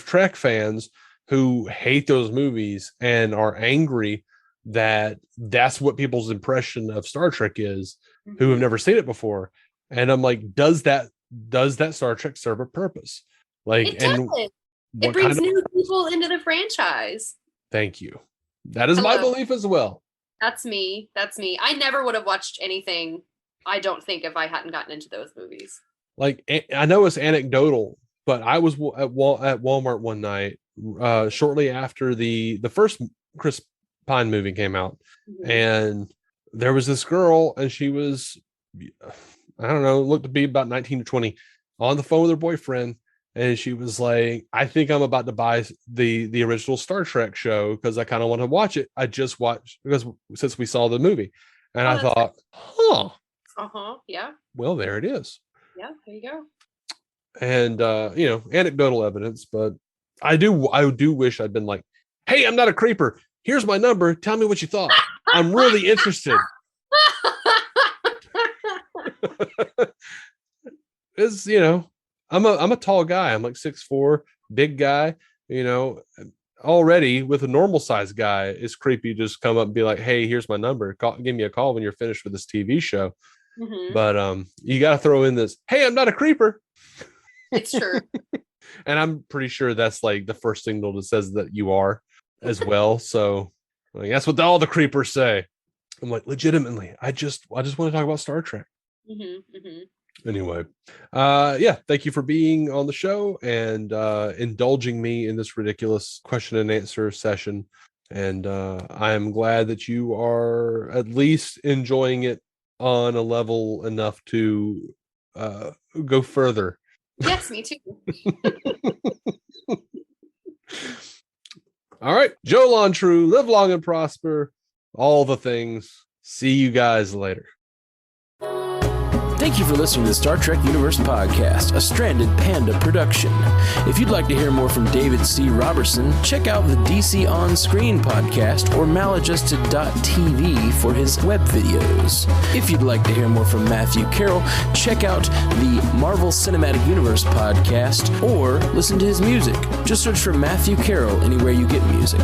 [SPEAKER 1] Trek fans who hate those movies and are angry that that's what people's impression of Star Trek is, who have never seen it before. And I'm like, does that Star Trek serve a purpose? Like,
[SPEAKER 2] it does. It brings new people into the franchise.
[SPEAKER 1] Thank you. That is my belief as well.
[SPEAKER 2] That's me. I never would have watched anything, I don't think, if I hadn't gotten into those movies.
[SPEAKER 1] Like, I know it's anecdotal, but I was at Walmart one night, shortly after the first Chris Pine movie came out, and there was this girl, and she was, I don't know, looked to be about 19 to 20, on the phone with her boyfriend. And she was like, I think I'm about to buy the original Star Trek show because I kind of want to watch it. I just watched because since we saw the movie. And I thought,
[SPEAKER 2] yeah.
[SPEAKER 1] Well, there it is.
[SPEAKER 2] Yeah, there you go.
[SPEAKER 1] And anecdotal evidence, but I do wish I'd been like, hey, I'm not a creeper. Here's my number. Tell me what you thought. I'm really interested. It's, I'm a tall guy. I'm like 6'4", big guy. Already with a normal sized guy, it's creepy. Just come up and be like, hey, here's my number. Give me a call when you're finished with this TV show. Mm-hmm. But you got to throw in this, hey, I'm not a creeper.
[SPEAKER 2] It's true.
[SPEAKER 1] And I'm pretty sure that's like the first signal that says that you are as well. So that's what all the creepers say. I'm like, legitimately, I just want to talk about Star Trek. Mm-hmm, mm-hmm. Anyway, thank you for being on the show and indulging me in this ridiculous question and answer session. And I am glad that you are at least enjoying it on a level enough to go further.
[SPEAKER 2] Yes, me too.
[SPEAKER 1] All right, Joe Lontrue, live long and prosper, all the things. See you guys later.
[SPEAKER 3] Thank you for listening to the Star Trek Universe Podcast, a Stranded Panda production. If you'd like to hear more from David C. Robertson, check out the DC On Screen podcast or maladjusted.tv for his web videos. If you'd like to hear more from Matthew Carroll, check out the Marvel Cinematic Universe podcast or listen to his music. Just search for Matthew Carroll anywhere you get music.